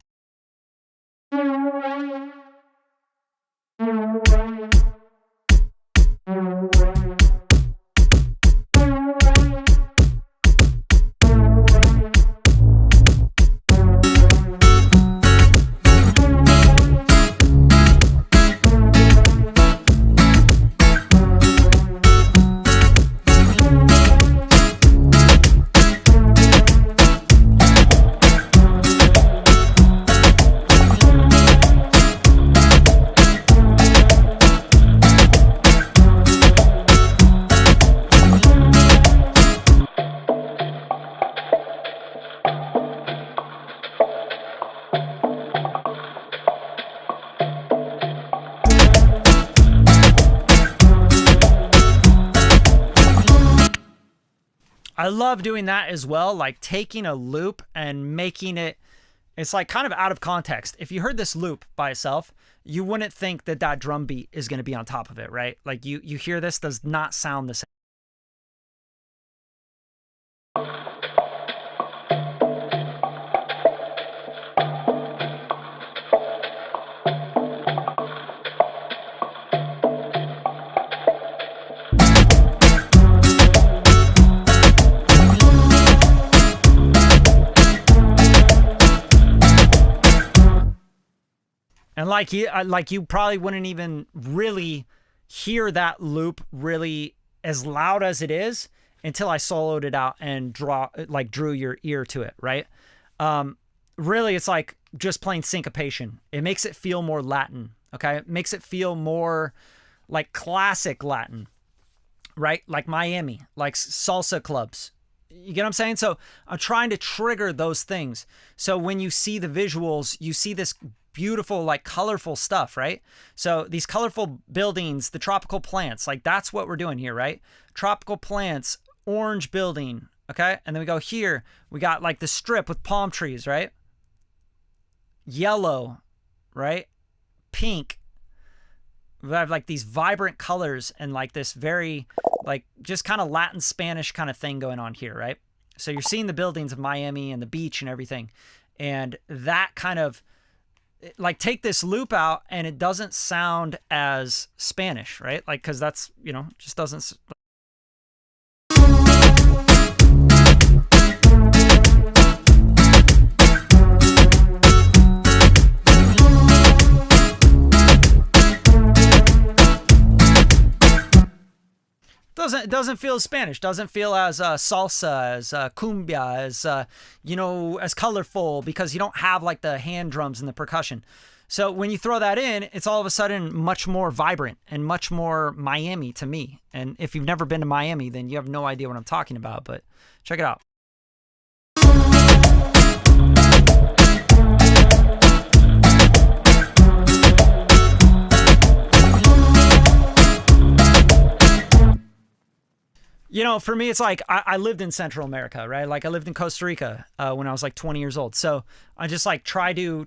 Speaker 1: I love doing that as well, like taking a loop and making it, it's like kind of out of context. If you heard this loop by itself, you wouldn't think that that drum beat is going to be on top of it, right? Like you hear this does not sound the same. And like you probably wouldn't even really hear that loop really as loud as it is until I soloed it out and drew your ear to it, right? Really, it's like just plain syncopation. It makes it feel more Latin, okay? It makes it feel more like classic Latin, right? Like Miami, like salsa clubs. You get what I'm saying? So I'm trying to trigger those things. So when you see the visuals, you see this beautiful, like colorful stuff, right? So these colorful buildings, the tropical plants, like that's what we're doing here, right? Tropical plants, orange building, okay? And then we go here, we got like the strip with palm trees, right? Yellow, right? Pink. We have like these vibrant colors and like this very like just kind of Latin Spanish kind of thing going on here, right? So you're seeing the buildings of Miami and the beach and everything. And that kind of like take this loop out and it doesn't sound as Spanish, right? Like, cause that's, you know, just doesn't. It doesn't feel as Spanish, doesn't feel as salsa, as cumbia, as, you know, as colorful because you don't have like the hand drums and the percussion. So when you throw that in, it's all of a sudden much more vibrant and much more Miami to me. And if you've never been to Miami, then you have no idea what I'm talking about, but check it out. You know, for me, it's like I lived in Central America, right? Like I lived in Costa Rica when I was like 20 years old. So I just like try to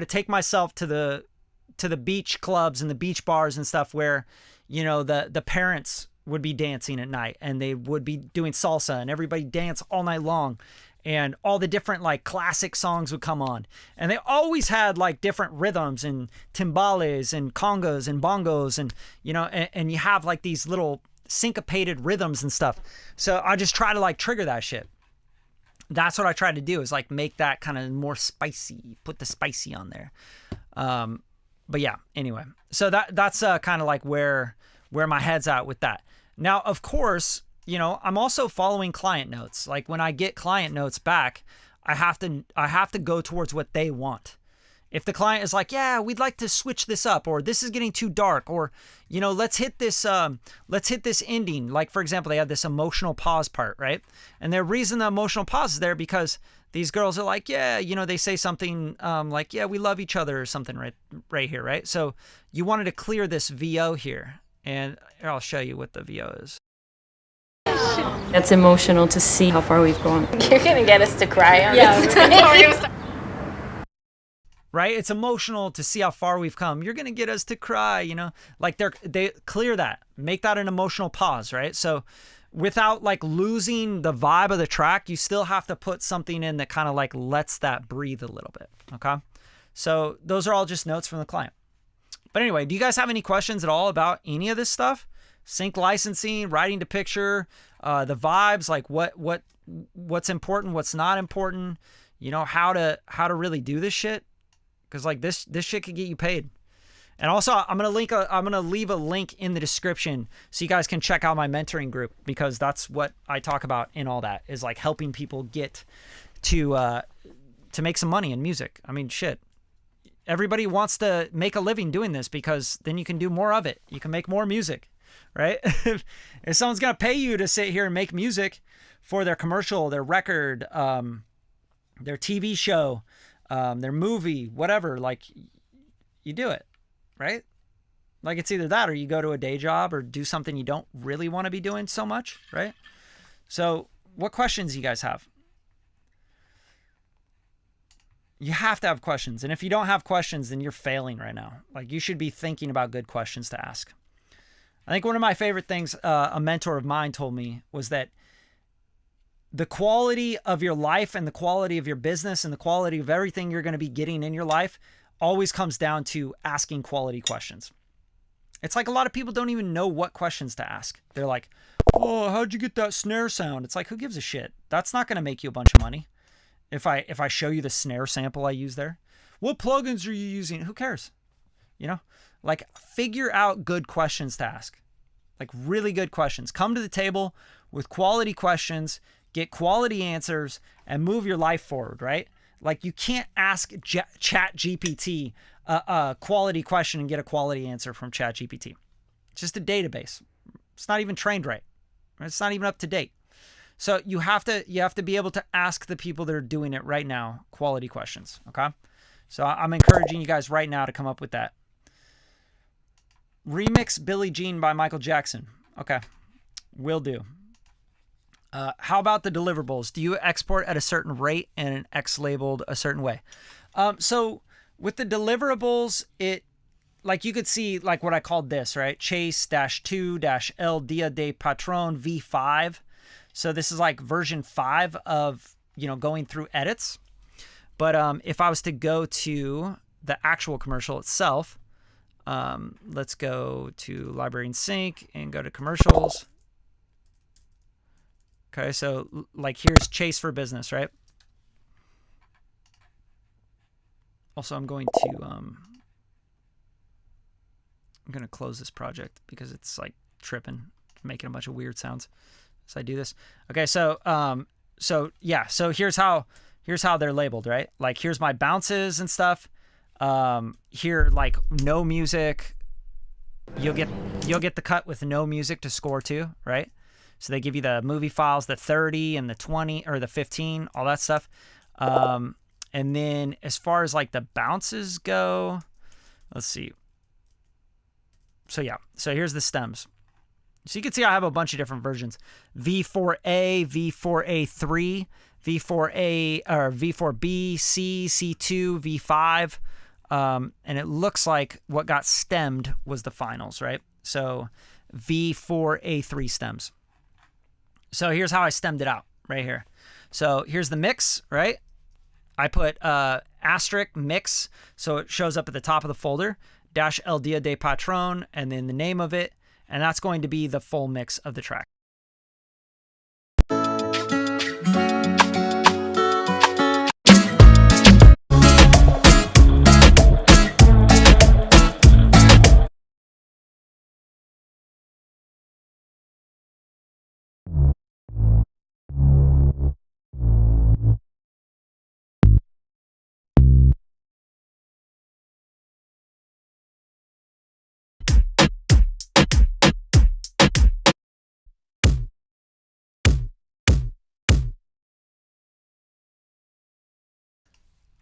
Speaker 1: take myself to the beach clubs and the beach bars and stuff where, you know, the parents would be dancing at night, and they would be doing salsa, and everybody dance all night long, and all the different like classic songs would come on, and they always had like different rhythms and timbales and congas and bongos, and you know, and you have like these little syncopated rhythms and stuff. So I just try to like trigger that shit. That's what I try to do, is like make that kind of more spicy, put the spicy on there. But yeah, anyway, so that's kind of like where my head's at with that. Now, of course, you know, I'm also following client notes. Like when I get client notes back, I have to go towards what they want. If the client is like, yeah, we'd like to switch this up, or this is getting too dark, or, you know, let's hit this ending. Like, for example, they had this emotional pause part, right? And the reason the emotional pause is there because these girls are like, yeah, you know, they say something like, yeah, we love each other or something right here, right? So you wanted to clear this VO here, and here, I'll show you what the VO is.
Speaker 2: It's emotional to see how far we've gone.
Speaker 3: You're gonna get us to cry on this.
Speaker 1: Right? It's emotional to see how far we've come. You're going to get us to cry, you know? Like they clear that. Make that an emotional pause, right? So without like losing the vibe of the track, you still have to put something in that kind of like lets that breathe a little bit, okay? So those are all just notes from the client. But anyway, do you guys have any questions at all about any of this stuff? Sync licensing, writing to picture, the vibes, like what's important, what's not important, you know, how to really do this shit? Because like this shit could get you paid. And also, I'm gonna leave a link in the description so you guys can check out my mentoring group, because that's what I talk about in all that, is like helping people get to make some money in music. I mean, shit. Everybody wants to make a living doing this, because then you can do more of it. You can make more music, right? If someone's gonna pay you to sit here and make music for their commercial, their record, their TV show, their movie, whatever, like, you do it, right? Like, it's either that or you go to a day job or do something you don't really want to be doing so much, right? So what questions do you guys have? You have to have questions. And if you don't have questions, then you're failing right now. Like, you should be thinking about good questions to ask. I think one of my favorite things a mentor of mine told me was that the quality of your life and the quality of your business and the quality of everything you're going to be getting in your life always comes down to asking quality questions. It's like a lot of people don't even know what questions to ask. They're like, oh, how'd you get that snare sound? It's like, who gives a shit? That's not going to make you a bunch of money. If I show you the snare sample I use there, what plugins are you using? Who cares? You know, like, figure out good questions to ask, like really good questions. Come to the table with quality questions, get quality answers, and move your life forward, right? Like, you can't ask Chat GPT a quality question and get a quality answer from Chat GPT. It's just a database. It's not even trained right. It's not even up to date. So you have to be able to ask the people that are doing it right now quality questions, okay? So I'm encouraging you guys right now to come up with that. Remix Billie Jean by Michael Jackson. Okay, will do. How about the deliverables? Do you export at a certain rate and X labeled a certain way? So with the deliverables, like, you could see like what I called this, right? Chase-2-El Dia de Patron V5. So this is like version 5 of, you know, going through edits. But if I was to go to the actual commercial itself, let's go to Library and Sync and go to commercials. Okay, so like, here's Chase for Business, right? Also, I'm going to close this project because it's like tripping, making a bunch of weird sounds. So I do this. Okay, so yeah, so here's how they're labeled, right? Like, here's my bounces and stuff. Here, like, no music. You'll get the cut with no music to score to, right? So they give you the movie files, the 30 and the 20 or the 15, all that stuff. And then as far as like the bounces go, let's see. So yeah, so here's the stems. So you can see I have a bunch of different versions. V4A, V4A3, V4A, or V4B, C, C2, V5. And it looks like what got stemmed was the finals, right? So V4A3 stems. So here's how I stemmed it out right here. So here's the mix, right? I put asterisk mix, so it shows up at the top of the folder, dash El Dia de Patron, and then the name of it, and that's going to be the full mix of the track.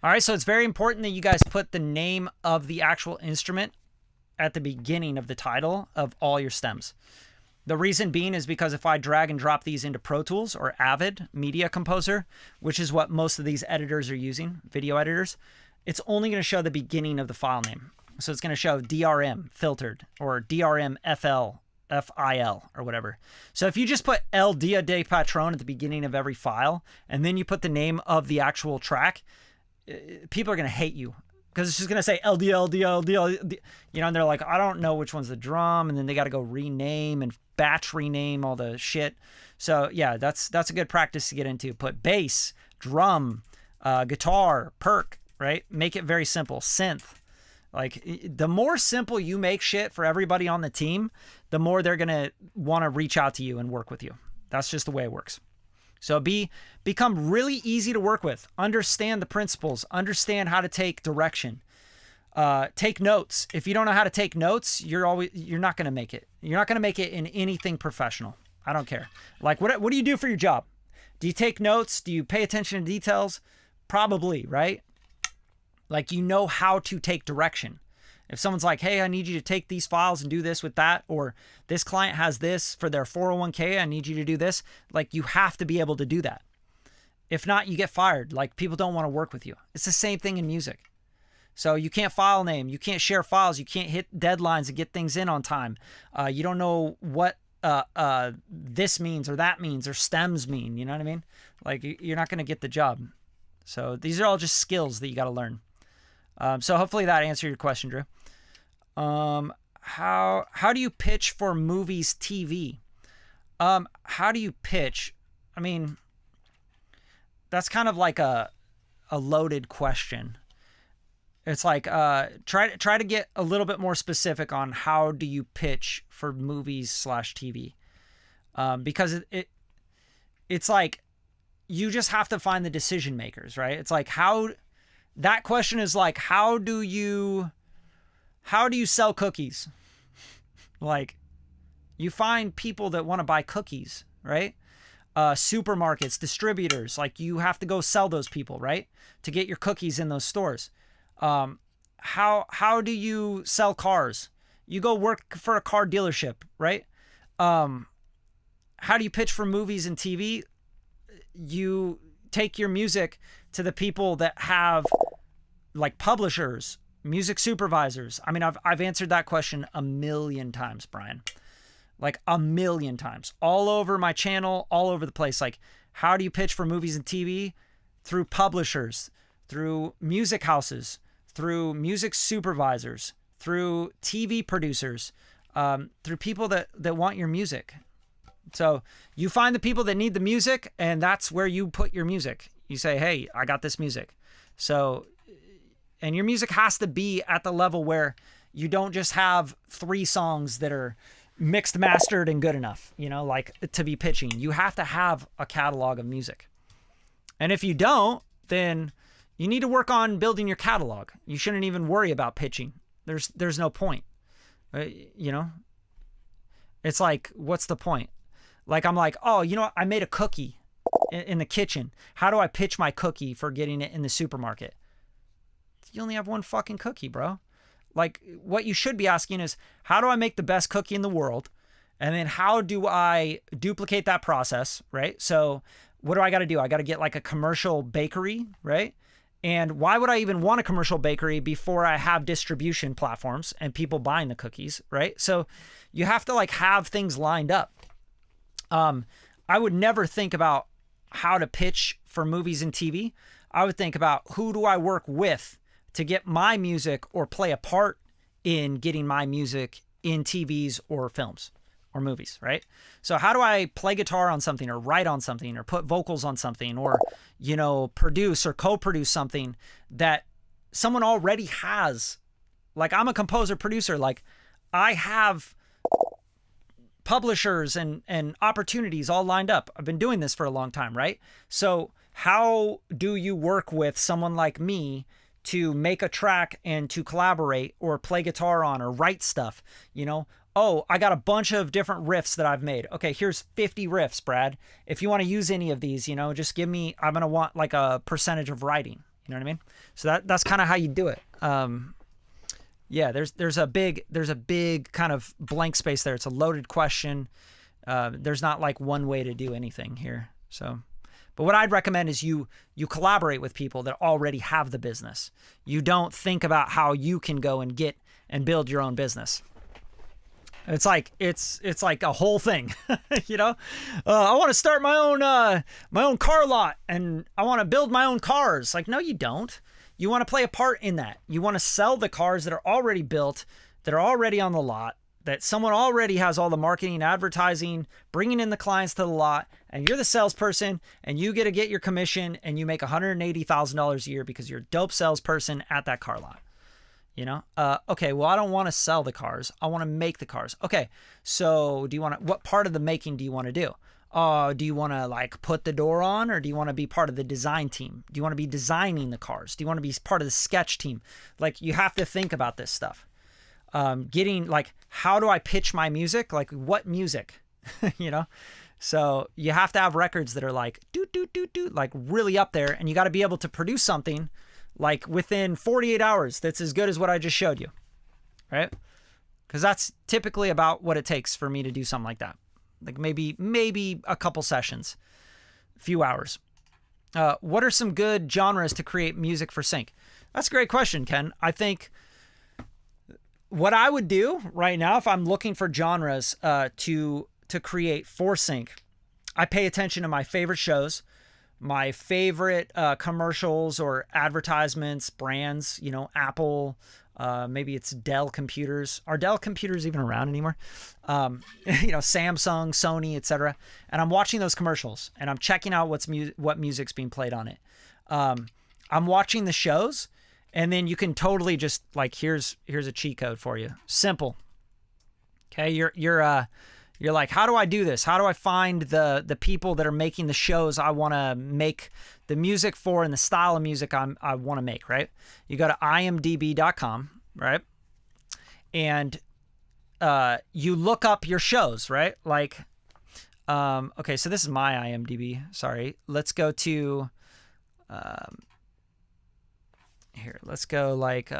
Speaker 1: All right, so it's very important that you guys put the name of the actual instrument at the beginning of the title of all your stems. The reason being is because if I drag and drop these into Pro Tools or Avid Media Composer, which is what most of these editors are using, video editors, it's only going to show the beginning of the file name. So it's going to show DRM filtered or DRM FL or whatever. So if you just put El Dia de Patron at the beginning of every file, and then you put the name of the actual track, people are going to hate you because it's just going to say LD, and they're like, I don't know which one's the drum. And then they got to go rename and batch rename all the shit. So yeah, that's a good practice to get into. Put bass, drum, guitar, perk, right? Make it very simple. Synth. Like the more simple you make shit for everybody on the team, the more they're going to want to reach out to you and work with you. That's just the way it works. So become really easy to work with. Understand the principles. Understand how to take direction. Take notes. If you don't know how to take notes, you're not going to make it. You're not going to make it in anything professional. I don't care. Like what do you do for your job? Do you take notes? Do you pay attention to details? Probably, right? Like you know how to take direction. If someone's like, hey, I need you to take these files and do this with that, or this client has this for their 401k, I need you to do this. Like you have to be able to do that. If not, you get fired. Like people don't want to work with you. It's the same thing in music. So you can't file name. You can't share files. You can't hit deadlines and get things in on time. You don't know what this means or that means or stems mean. You know what I mean? Like you're not going to get the job. So these are all just skills that you got to learn. So hopefully that answered your question, Drew. How do you pitch for movies, TV? How do you pitch? I mean, that's kind of like a loaded question. It's like try to get a little bit more specific on how do you pitch for movies / TV, because it's like you just have to find the decision makers, right? It's like that question is like, how do you sell cookies? Like you find people that want to buy cookies, right? Supermarkets, distributors, like you have to go sell those people, right? To get your cookies in those stores. How do you sell cars? You go work for a car dealership, right? How do you pitch for movies and TV? You take your music to the people that have like publishers, music supervisors. I mean, I've answered that question a million times, Brian. Like a million times. All over my channel, all over the place. Like, how do you pitch for movies and TV? Through publishers, through music houses, through music supervisors, through TV producers, through people that want your music. So you find the people that need the music, and that's where you put your music. You say, hey, I got this music. So, and your music has to be at the level where you don't just have 3 songs that are mixed, mastered, and good enough, like to be pitching. You have to have a catalog of music. And if you don't, then you need to work on building your catalog. You shouldn't even worry about pitching. There's no point. It's like, what's the point? Like, I'm like, oh, I made a cookie in the kitchen. How do I pitch my cookie for getting it in the supermarket? You only have one fucking cookie, bro. Like, what you should be asking is, how do I make the best cookie in the world? And then how do I duplicate that process, right? So what do I got to do? I got to get like a commercial bakery, right? And why would I even want a commercial bakery before I have distribution platforms and people buying the cookies, right? So you have to like have things lined up. I would never think about how to pitch for movies and TV. I would think about who do I work with to get my music or play a part in getting my music in TVs or films or movies, right? So how do I play guitar on something or write on something or put vocals on something or, you know, produce or co-produce something that someone already has? Like I'm a composer producer, like I have publishers and opportunities all lined up. I've been doing this for a long time, right? So how do you work with someone like me to make a track and to collaborate or play guitar on or write stuff, you know? Oh, I got a bunch of different riffs that I've made. Okay, here's 50 riffs, Brad. If you want to use any of these, you know, just give me, I'm going to want like a percentage of writing. You know what I mean? So that's kind of how you do it. Yeah, there's a big kind of blank space there. It's a loaded question. There's not like one way to do anything here. So, but what I'd recommend is you collaborate with people that already have the business. You don't think about how you can go and get and build your own business. It's like a whole thing, you know. I want to start my own car lot and I want to build my own cars. Like, no, you don't. You want to play a part in that. You want to sell the cars that are already built, that are already on the lot, that someone already has all the marketing, advertising, bringing in the clients to the lot, and you're the salesperson, and you get to get your commission, and you make $180,000 a year because you're a dope salesperson at that car lot. You know, okay, well, I don't want to sell the cars. I want to make the cars. Okay, so what part of the making do you want to do? Do you want to like put the door on, or do you want to be part of the design team? Do you want to be designing the cars? Do you want to be part of the sketch team? Like, you have to think about this stuff. Getting like, how do I pitch my music? Like, what music, you know? So you have to have records that are like, like really up there, and you got to be able to produce something like within 48 hours that's as good as what I just showed you, right? Because that's typically about what it takes for me to do something like that. Like maybe a couple sessions, a few hours. What are some good genres to create music for sync? That's a great question, Ken. I think what I would do right now, if I'm looking for genres to create for sync, I pay attention to my favorite shows, my favorite commercials or advertisements, brands, you know, Apple, maybe it's Dell computers. Are Dell computers even around anymore? You know, Samsung, Sony, etc. And I'm watching those commercials and I'm checking out what music's being played on it. I'm watching the shows, and then you can totally just like, here's a cheat code for you. Simple. Okay, you're like, how do I do this? How do I find the people that are making the shows I want to make the music for and the style of music I want to make, right? You go to imdb.com, right? And you look up your shows, right? Like, okay, so this is my IMDb. Sorry. Let's go to, here, let's go like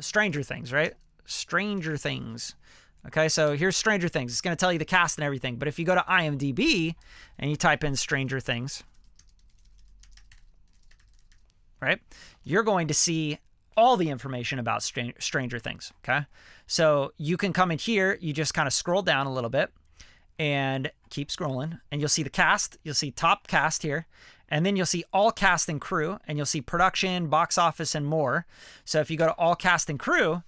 Speaker 1: Stranger Things, right? Stranger Things. Okay, so here's Stranger Things. It's going to tell you the cast and everything. But if you go to IMDb and you type in Stranger Things, right, you're going to see all the information about Stranger Things, okay? So you can come in here. You just kind of scroll down a little bit and keep scrolling. And you'll see the cast. You'll see top cast here. And then you'll see all cast and crew. And you'll see production, box office, and more. So if you go to all cast and crew,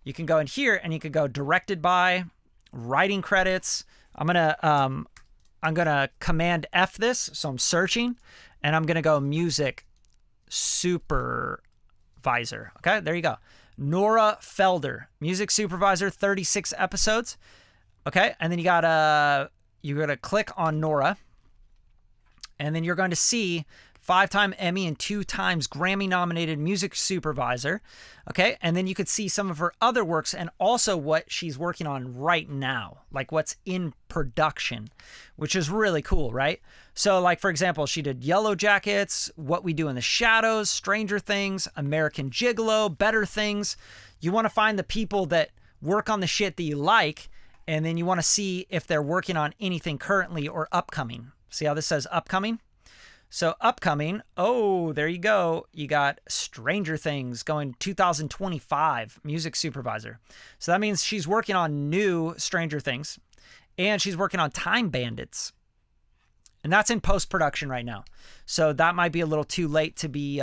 Speaker 1: you can go in here and you can go directed by, writing credits. I'm gonna Command F this, so I'm searching, and I'm gonna go music supervisor. Okay, there you go. Nora Felder, music supervisor, 36 episodes. Okay, and then you're gonna click on Nora, and then you're going to see 5-time Emmy and 2 times Grammy nominated music supervisor. Okay. And then you could see some of her other works and also what she's working on right now, like what's in production, which is really cool, right? So like, for example, she did Yellow Jackets, What We Do in the Shadows, Stranger Things, American Gigolo, Better Things. You want to find the people that work on the shit that you like, and then you want to see if they're working on anything currently or upcoming. See how this says upcoming? So upcoming, oh, there you go. You got Stranger Things going 2025, music supervisor. So that means she's working on new Stranger Things, and she's working on Time Bandits. And that's in post-production right now. So that might be a little too late to be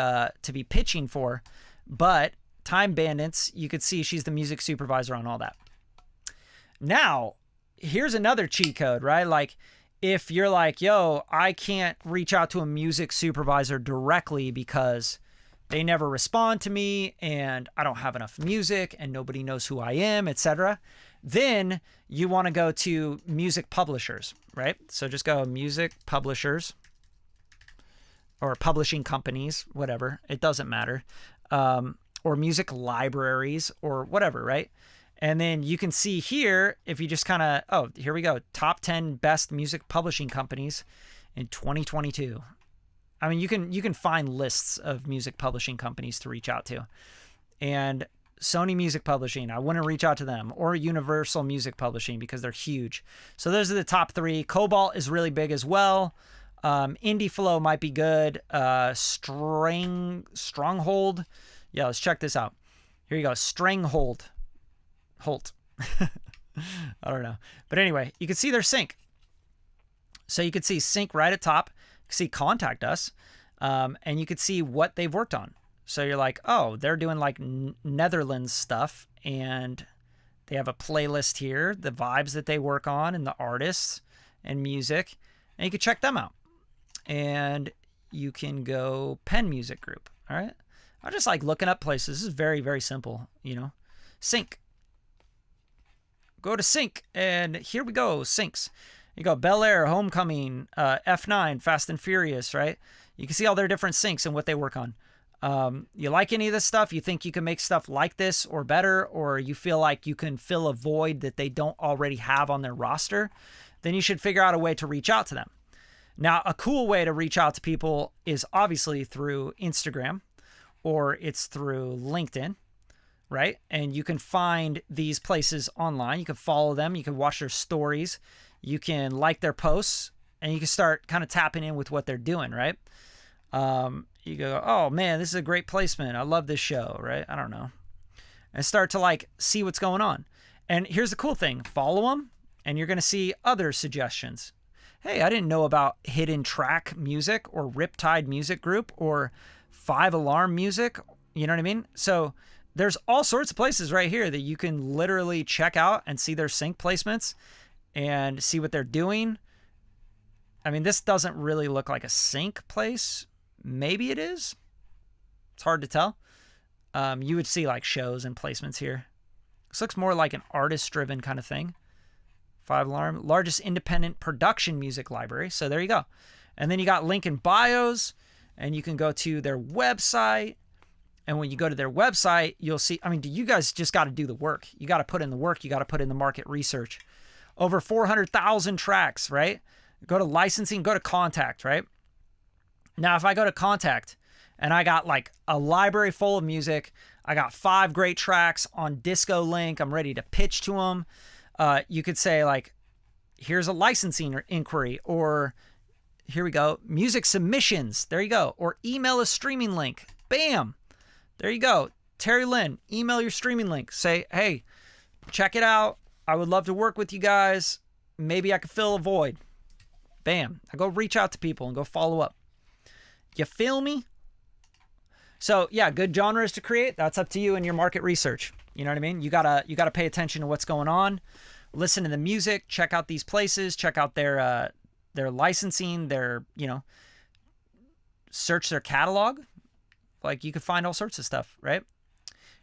Speaker 1: pitching for, but Time Bandits, you could see she's the music supervisor on all that. Now, here's another cheat code, right? Like, if you're like, yo, I can't reach out to a music supervisor directly because they never respond to me and I don't have enough music and nobody knows who I am, etc., then you want to go to music publishers, right? So just go music publishers or publishing companies, whatever. It doesn't matter. Or music libraries or whatever, right? And then you can see here, if you just kind of, oh, here we go. Top 10 best music publishing companies in 2022. I mean, you can find lists of music publishing companies to reach out to. And Sony Music Publishing, I wouldn't reach out to them, or Universal Music Publishing because they're huge. So those are the top 3. Cobalt is really big as well. Indie Flow might be good. Stronghold. Yeah, let's check this out. Here you go. Stranghold. Holt. I don't know. But anyway, you can see their sync. So you can see sync right at top. You can see contact us. And you can see what they've worked on. So you're like, oh, they're doing like Netherlands stuff. And they have a playlist here, the vibes that they work on and the artists and music. And you can check them out. And you can go Pen Music Group. All right. I just like looking up places. This is very, very simple, you know. Sync. Go to sync, and here we go, syncs. You go Bel Air, Homecoming, F9, Fast and Furious, right? You can see all their different syncs and what they work on. You like any of this stuff? You think you can make stuff like this or better, or you feel like you can fill a void that they don't already have on their roster? Then you should figure out a way to reach out to them. Now, a cool way to reach out to people is obviously through Instagram, or it's through LinkedIn. Right? And you can find these places online. You can follow them. You can watch their stories. You can like their posts, and you can start kind of tapping in with what they're doing, right? You go, oh man, this is a great placement. I love this show, right? I don't know. And start to like see what's going on. And here's the cool thing. Follow them, and you're going to see other suggestions. Hey, I didn't know about Hidden Track Music or Riptide Music Group or 5 Alarm Music. You know what I mean? So there's all sorts of places right here that you can literally check out and see their sync placements and see what they're doing. I mean, this doesn't really look like a sync place. Maybe it is. It's hard to tell. You would see like shows and placements here. This looks more like an artist-driven kind of thing. 5 Alarm, largest independent production music library. So there you go. And then you got link in bios, and you can go to their website. And when you go to their website, you'll see, I mean, you guys just got to do the work. You got to put in the work. You got to put in the market research. Over 400,000 tracks, right? Go to licensing, go to contact, right? Now, if I go to contact and I got like a library full of music, I got 5 great tracks on Disco Link, I'm ready to pitch to them. You could say like, here's a licensing inquiry, or here we go, music submissions. There you go. Or email a streaming link. Bam. There you go. Terry Lynn, email your streaming link. Say, hey, check it out. I would love to work with you guys. Maybe I could fill a void. Bam. I go reach out to people and go follow up. You feel me? So yeah, good genres to create. That's up to you and your market research. You know what I mean? You gotta pay attention to what's going on. Listen to the music. Check out these places. Check out their licensing. Their, you know, search their catalog. Like, you can find all sorts of stuff, right?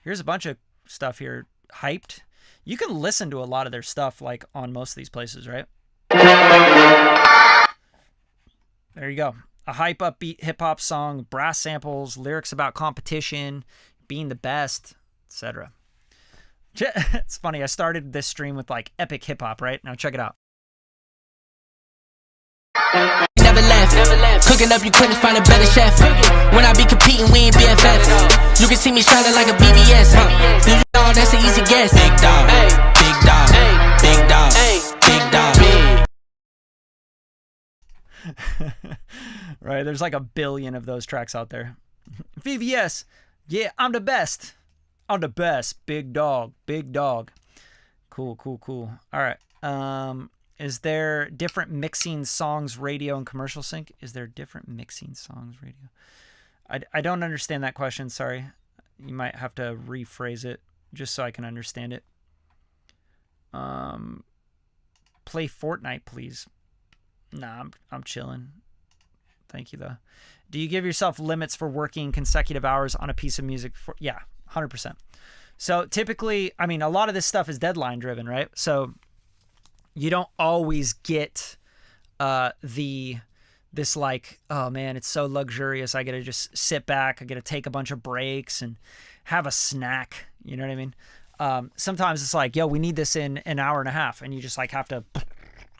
Speaker 1: Here's a bunch of stuff here. Hyped. You can listen to a lot of their stuff, like, on most of these places, right? There you go. A hype upbeat hip-hop song, brass samples, lyrics about competition, being the best, etc. It's funny. I started this stream with, like, epic hip-hop, right? Now check it out.
Speaker 6: Never left. Cooking up, you couldn't find a better chef. When I be competing, we ain't BFFs. You can see me shining like a BBS. Do you know that's an easy guess? Big dog, big dog, big dog, big dog.
Speaker 1: Right? There's like a billion of those tracks out there. VVS, yeah, I'm the best. I'm the best. Big dog, big dog. Cool. All right. Is there different mixing songs, radio, and commercial sync? Is there different mixing songs, radio? I don't understand that question. Sorry. You might have to rephrase it just so I can understand it. Play Fortnite, please. Nah, I'm chilling. Thank you, though. Do you give yourself limits for working consecutive hours on a piece of music? Yeah, 100%. So typically, I mean, a lot of this stuff is deadline driven, right? So you don't always get this like, oh man, it's so luxurious. I got to just sit back. I got to take a bunch of breaks and have a snack. You know what I mean? Sometimes it's like, yo, we need this in an hour and a half. And you just like have to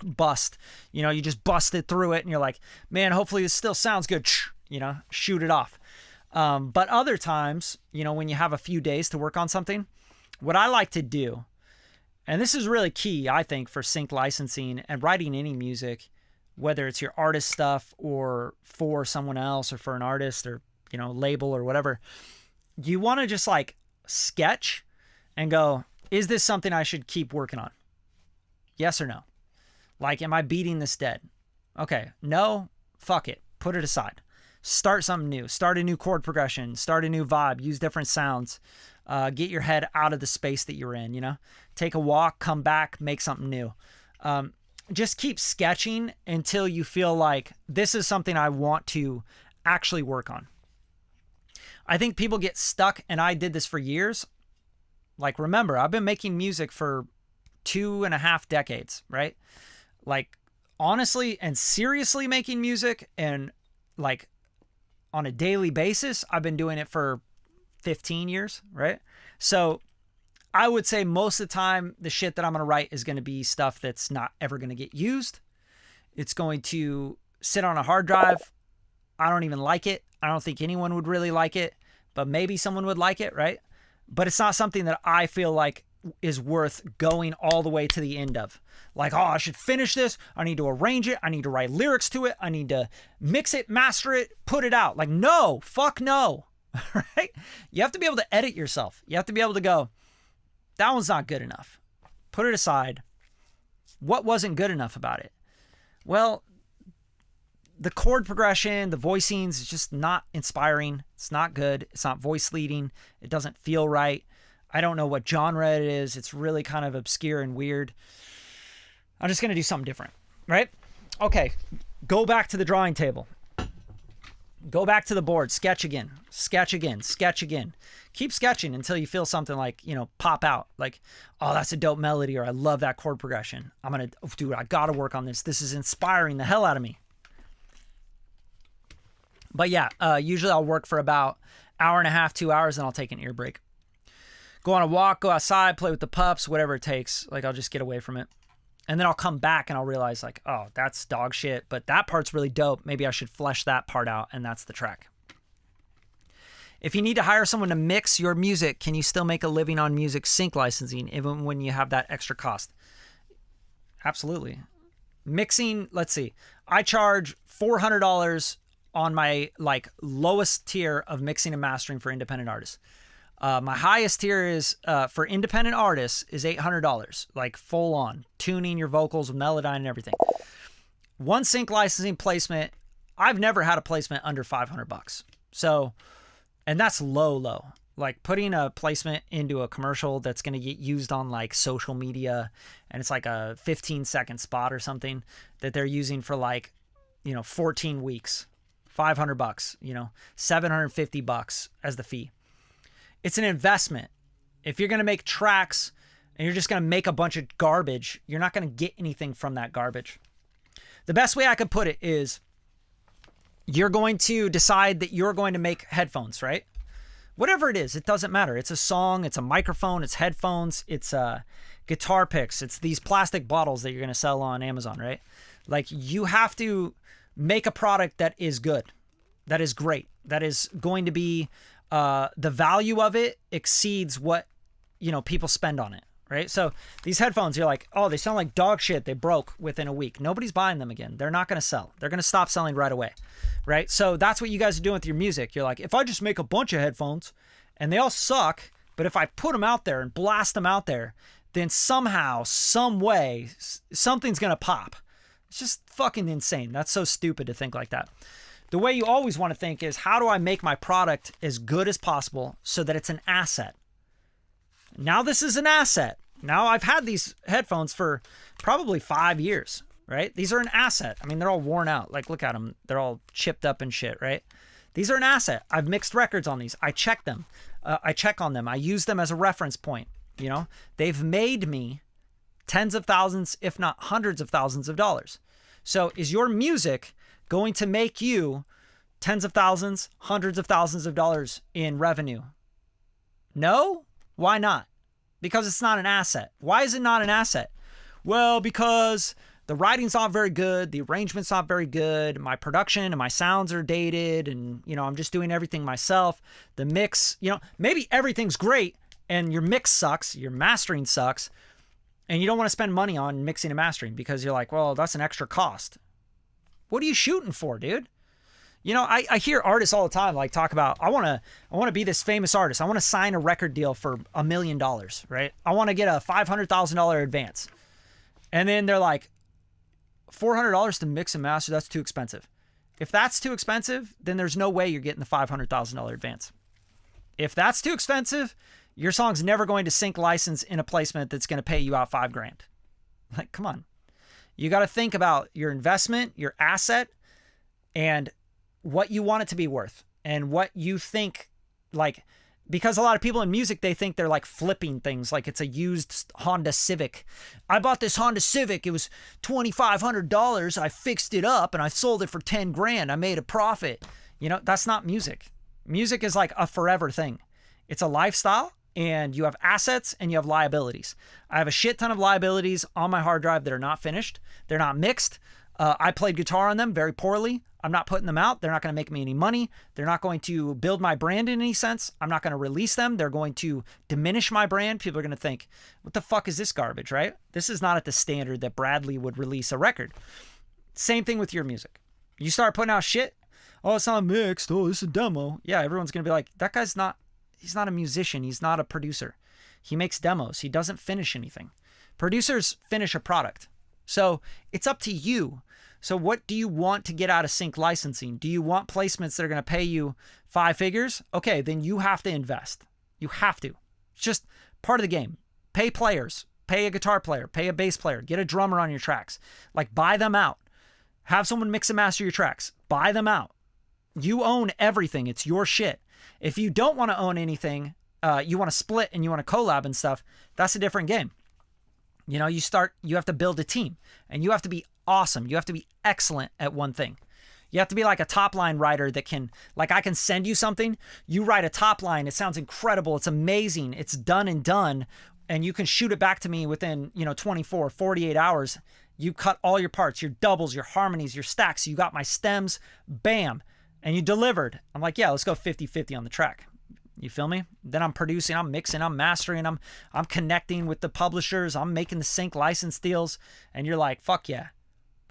Speaker 1: bust, you know, you just bust it through it. And you're like, man, hopefully this still sounds good. You know, shoot it off. But other times, you know, when you have a few days to work on something, what I like to do, and this is really key, I think, for sync licensing and writing any music, whether it's your artist stuff or for someone else or for an artist or, you know, label or whatever, you want to just like sketch and go, is this something I should keep working on? Yes or no? Like, am I beating this dead? Okay. No, fuck it. Put it aside. Start something new. Start a new chord progression. Start a new vibe. Use different sounds. Get your head out of the space that you're in, you know? Take a walk, come back, make something new. Just keep sketching until you feel like this is something I want to actually work on. I think people get stuck, and I did this for years. Like, remember, I've been making music for 2.5 decades, right? Like, honestly and seriously making music and like on a daily basis, I've been doing it for 15 years, right? So I would say most of the time, the shit that I'm going to write is going to be stuff that's not ever going to get used. It's going to sit on a hard drive. I don't even like it. I don't think anyone would really like it, but maybe someone would like it, right? But it's not something that I feel like is worth going all the way to the end of. Like, oh, I should finish this. I need to arrange it. I need to write lyrics to it. I need to mix it, master it, put it out. Like, no, fuck no, right? You have to be able to edit yourself. You have to be able to go, that one's not good enough. Put it aside. What wasn't good enough about it? Well, the chord progression, the voicings is just not inspiring. It's not good. It's not voice leading. It doesn't feel right. I don't know what genre it is. It's really kind of obscure and weird. I'm just going to do something different, right? Okay, go back to the drawing table. Go back to the board. Sketch again. Sketch again. Sketch again. Keep sketching until you feel something like, you know, pop out. Like, oh, that's a dope melody, or I love that chord progression. I'm going to, dude, I got to work on this. This is inspiring the hell out of me. But yeah, usually I'll work for about hour and a half, 2 hours, and I'll take an ear break. Go on a walk, go outside, play with the pups, whatever it takes. Like, I'll just get away from it. And then I'll come back and I'll realize like, oh, that's dog shit, but that part's really dope. Maybe I should flesh that part out, and that's the track. If you need to hire someone to mix your music, can you still make a living on music sync licensing even when you have that extra cost? Absolutely. Mixing, let's see. I charge $400 on my like lowest tier of mixing and mastering for independent artists. My highest tier is for independent artists is $800, like full on tuning your vocals with Melodyne and everything. One sync licensing placement, I've never had a placement under $500. So, and that's low. Like putting a placement into a commercial that's going to get used on like social media, and it's like a 15-second spot or something that they're using for like, you know, 14 weeks, $500, you know, $750 as the fee. It's an investment. If you're going to make tracks and you're just going to make a bunch of garbage, you're not going to get anything from that garbage. The best way I could put it is you're going to decide that you're going to make headphones, right? Whatever it is, it doesn't matter. It's a song, it's a microphone, it's headphones, it's guitar picks, it's these plastic bottles that you're going to sell on Amazon, right? Like, you have to make a product that is good, that is great, that is going to be... the value of it exceeds what, you know, people spend on it, right? So these headphones, you're like, oh, they sound like dog shit. They broke within a week. Nobody's buying them again. They're not going to sell. They're going to stop selling right away, right? So that's what you guys are doing with your music. You're like, if I just make a bunch of headphones and they all suck, but if I put them out there and blast them out there, then somehow, some way, something's going to pop. It's just fucking insane. That's so stupid to think like that. The way you always want to think is, how do I make my product as good as possible so that it's an asset? Now this is an asset. Now I've had these headphones for probably 5 years, right? These are an asset. I mean, they're all worn out. Like, look at them. They're all chipped up and shit, right? These are an asset. I've mixed records on these. I check them. I check on them. I use them as a reference point. You know, they've made me tens of thousands, if not hundreds of thousands of dollars. So is your music going to make you tens of thousands, hundreds of thousands of dollars in revenue? No? Why not? Because it's not an asset. Why is it not an asset? Well, because the writing's not very good, the arrangement's not very good, my production and my sounds are dated, and, you know, I'm just doing everything myself. The mix, you know, maybe everything's great and your mix sucks, your mastering sucks, and you don't want to spend money on mixing and mastering because you're like, well, that's an extra cost. What are you shooting for, dude? You know, I hear artists all the time like talk about, I want to be this famous artist. I want to sign a record deal for $1 million, right? I want to get a $500,000 advance. And then they're like, $400 to mix and master, that's too expensive. If that's too expensive, then there's no way you're getting the $500,000 advance. If that's too expensive, your song's never going to sync license in a placement that's going to pay you out $5,000. Like, come on. You got to think about your investment, your asset, and what you want it to be worth, and what you think, like, because a lot of people in music, they think they're like flipping things, like it's a used Honda Civic. I bought this Honda Civic. It was $2,500. I fixed it up and I sold it for $10,000. I made a profit. You know, that's not music. Music is like a forever thing. It's a lifestyle, and you have assets and you have liabilities. I have a shit ton of liabilities on my hard drive that are not finished. They're not mixed. I played guitar on them very poorly. I'm not putting them out. They're not going to make me any money. They're not going to build my brand in any sense. I'm not going to release them. They're going to diminish my brand. People are going to think, what the fuck is this garbage, right? This is not at the standard that Bradley would release a record. Same thing with your music. You start putting out shit. Oh, it's not mixed. Oh, this is a demo. Yeah, everyone's going to be like, that guy's not, he's not a musician. He's not a producer. He makes demos. He doesn't finish anything. Producers finish a product. So it's up to you. So what do you want to get out of sync licensing? Do you want placements that are going to pay you 5 figures? Okay, then you have to invest. You have to. It's just part of the game. Pay players. Pay a guitar player. Pay a bass player. Get a drummer on your tracks. Like, buy them out. Have someone mix and master your tracks. Buy them out. You own everything. It's your shit. If you don't want to own anything, you want to split and you want to collab and stuff, that's a different game. You know, you have to build a team, and you have to be awesome. You have to be excellent at one thing. You have to be like a top line writer that can, like, I can send you something. You write a top line. It sounds incredible. It's amazing. It's done and done. And you can shoot it back to me within, 24, 48 hours. You cut all your parts, your doubles, your harmonies, your stacks. You got my stems, bam. And you delivered. I'm like, yeah, let's go 50-50 on the track. You feel me? Then I'm producing, I'm mixing, I'm mastering, I'm connecting with the publishers, I'm making the sync license deals, and you're like, fuck yeah.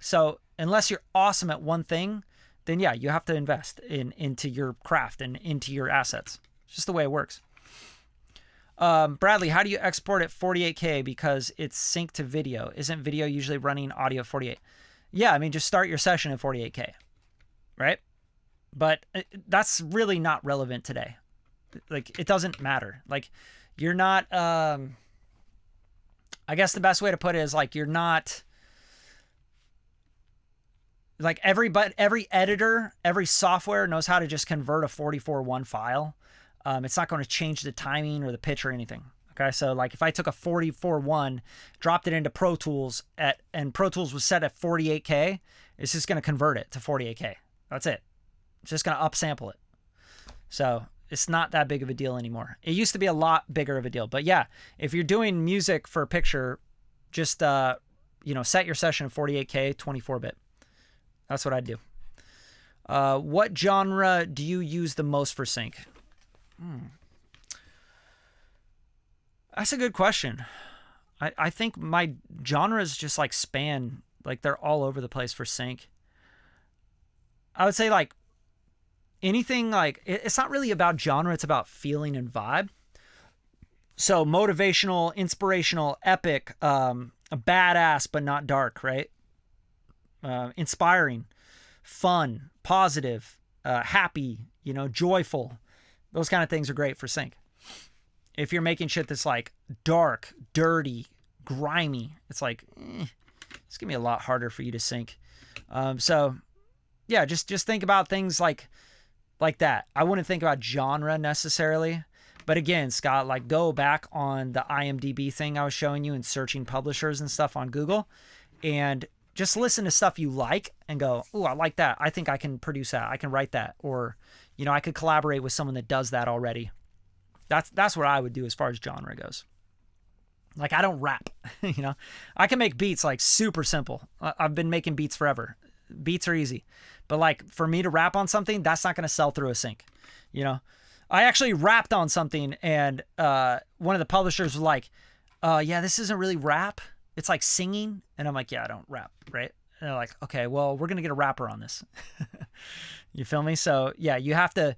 Speaker 1: So unless you're awesome at one thing, then yeah, you have to invest into your craft and into your assets. It's just the way it works. Bradley, how do you export at 48K because it's synced to video? Isn't video usually running audio 48? Yeah, I mean, just start your session at 48K, right? But that's really not relevant today. Like, it doesn't matter. Like, you're not, I guess the best way to put it is, like, you're not, like, every editor, every software knows how to just convert a 44.1 file. It's not going to change the timing or the pitch or anything. Okay, so like if I took a 44.1, dropped it into Pro Tools and Pro Tools was set at 48K, it's just going to convert it to 48K. That's it. It's just going to upsample it. So it's not that big of a deal anymore. It used to be a lot bigger of a deal. But yeah, if you're doing music for a picture, just, set your session at 48K, 24-bit. That's what I'd do. What genre do you use the most for sync? That's a good question. I think my genres just like span, like they're all over the place for sync. I would say like anything, like it's not really about genre, it's about feeling and vibe. So motivational, inspirational, epic, badass but not dark, right? Inspiring, fun, positive, happy, joyful. Those kind of things are great for sync. If you're making shit that's like dark, dirty, grimy, it's like it's gonna be a lot harder for you to sync. So yeah, just think about things like that. I wouldn't think about genre necessarily, but again, Scott, like go back on the IMDb thing I was showing you and searching publishers and stuff on Google, and just listen to stuff you like and go, "Ooh, I like that. I think I can produce that. I can write that," or I could collaborate with someone that does that already. That's what I would do as far as genre goes. Like I don't rap, I can make beats like super simple. I've been making beats forever. Beats are easy, but like for me to rap on something, that's not going to sell through a sync. I actually rapped on something and one of the publishers was like, yeah, this isn't really rap. It's like singing. And I'm like, yeah, I don't rap. Right. And they're like, okay, well, we're going to get a rapper on this. You feel me? So yeah, you have to,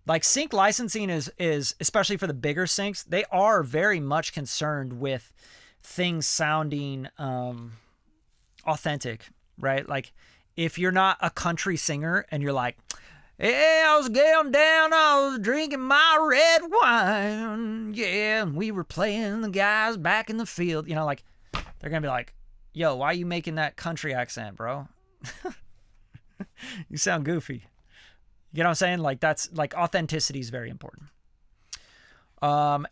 Speaker 1: like sync licensing is especially for the bigger syncs, they are very much concerned with things sounding authentic, right? Like if you're not a country singer and you're like, hey, I was getting down, I was drinking my red wine, yeah, and we were playing the guys back in the field, like they're gonna be like, yo, why are you making that country accent, bro? You sound goofy. You know what I'm saying? Like that's like authenticity is very important.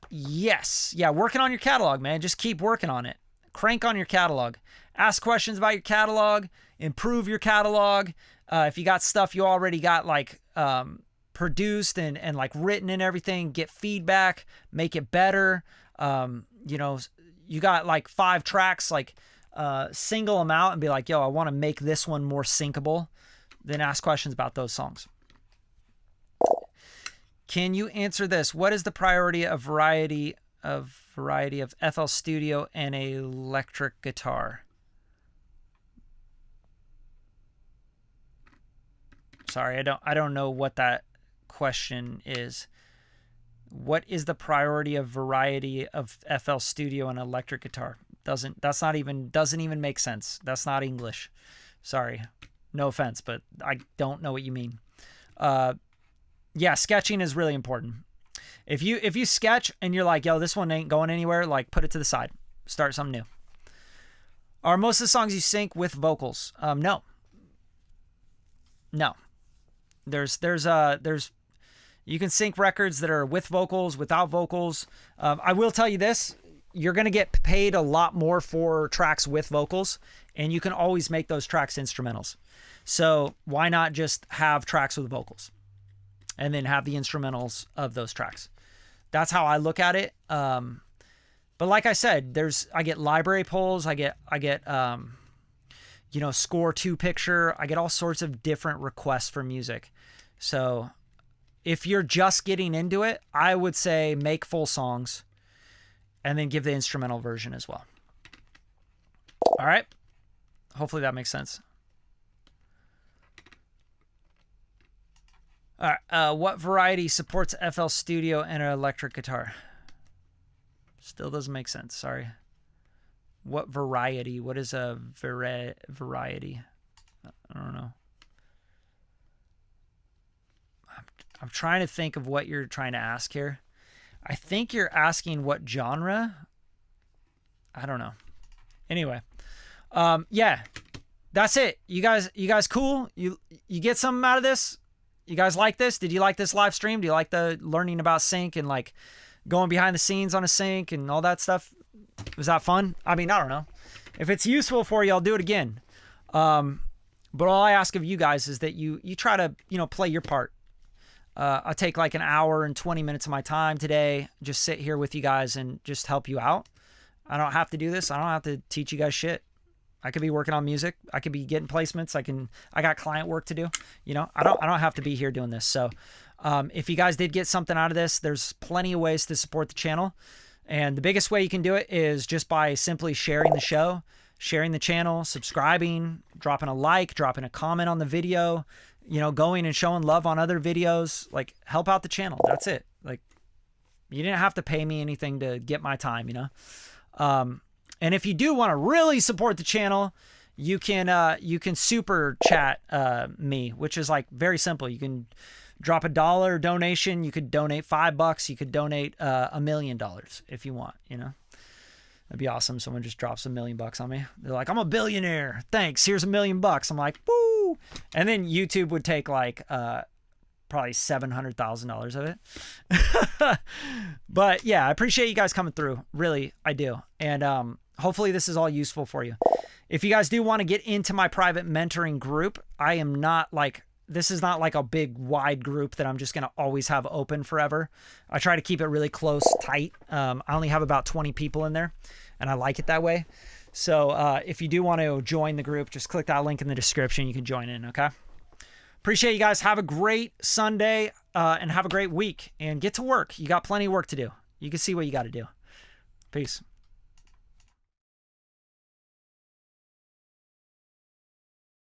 Speaker 1: Yes. Yeah. Working on your catalog, man. Just keep working on it. Crank on your catalog. Ask questions about your catalog. Improve your catalog. If you got stuff you already got like produced and like written and everything, get feedback, make it better. You got like 5 tracks, like single them out and be like, yo, I want to make this one more syncable. Then ask questions about those songs. Can you answer this? What is the priority of variety of FL Studio and a electric guitar? Sorry, I don't know what that question is. What is the priority of variety of FL Studio and electric guitar? Doesn't even make sense. That's not English. Sorry. No offense, but I don't know what you mean. Yeah, sketching is really important. If you sketch and you're like, yo, this one ain't going anywhere, like put it to the side. Start something new. Are most of the songs you sync with vocals? No. There's you can sync records that are with vocals, without vocals. I will tell you this, you're going to get paid a lot more for tracks with vocals, and you can always make those tracks instrumentals. So why not just have tracks with vocals and then have the instrumentals of those tracks? That's how I look at it. But like I said, I get library polls. I get score 2 picture. I get all sorts of different requests for music. So if you're just getting into it, I would say make full songs and then give the instrumental version as well. All right. Hopefully that makes sense. All right. What variety supports FL Studio and an electric guitar? Still doesn't make sense. Sorry. What variety? What is a variety? I don't know. I'm trying to think of what you're trying to ask here. I think you're asking what genre. I don't know. Anyway, yeah, that's it. You guys cool? You get something out of this? You guys like this? Did you like this live stream? Do you like the learning about sync and like going behind the scenes on a sync and all that stuff? Was that fun? I mean, I don't know. If it's useful for you, I'll do it again. But all I ask of you guys is that you try to, play your part. I'll take like an hour and 20 minutes of my time today, just sit here with you guys and just help you out. I don't have to do this. I don't have to teach you guys shit. I could be working on music. I could be getting placements. I got client work to do. I don't have to be here doing this. So, if you guys did get something out of this, there's plenty of ways to support the channel. And the biggest way you can do it is just by simply sharing the show, sharing the channel, subscribing, dropping a like, dropping a comment on the video, going and showing love on other videos. Like, help out the channel. That's it. Like, you didn't have to pay me anything to get my time, and if you do want to really support the channel, you can super chat me, which is like very simple. You can drop $1 donation. You could donate $5. You could donate $1 million if you want. That'd be awesome. Someone just drops $1 million on me. They're like, I'm a billionaire. Thanks. Here's $1 million. I'm like, woo. And then YouTube would take like probably $700,000 of it. But yeah, I appreciate you guys coming through. Really, I do. And hopefully this is all useful for you. If you guys do want to get into my private mentoring group, this is not like a big wide group that I'm just going to always have open forever. I try to keep it really close, tight. I only have about 20 people in there, and I like it that way. So if you do want to join the group, just click that link in the description. You can join in, okay? Appreciate you guys. Have a great Sunday and have a great week, and get to work. You got plenty of work to do. You can see what you got to do. Peace.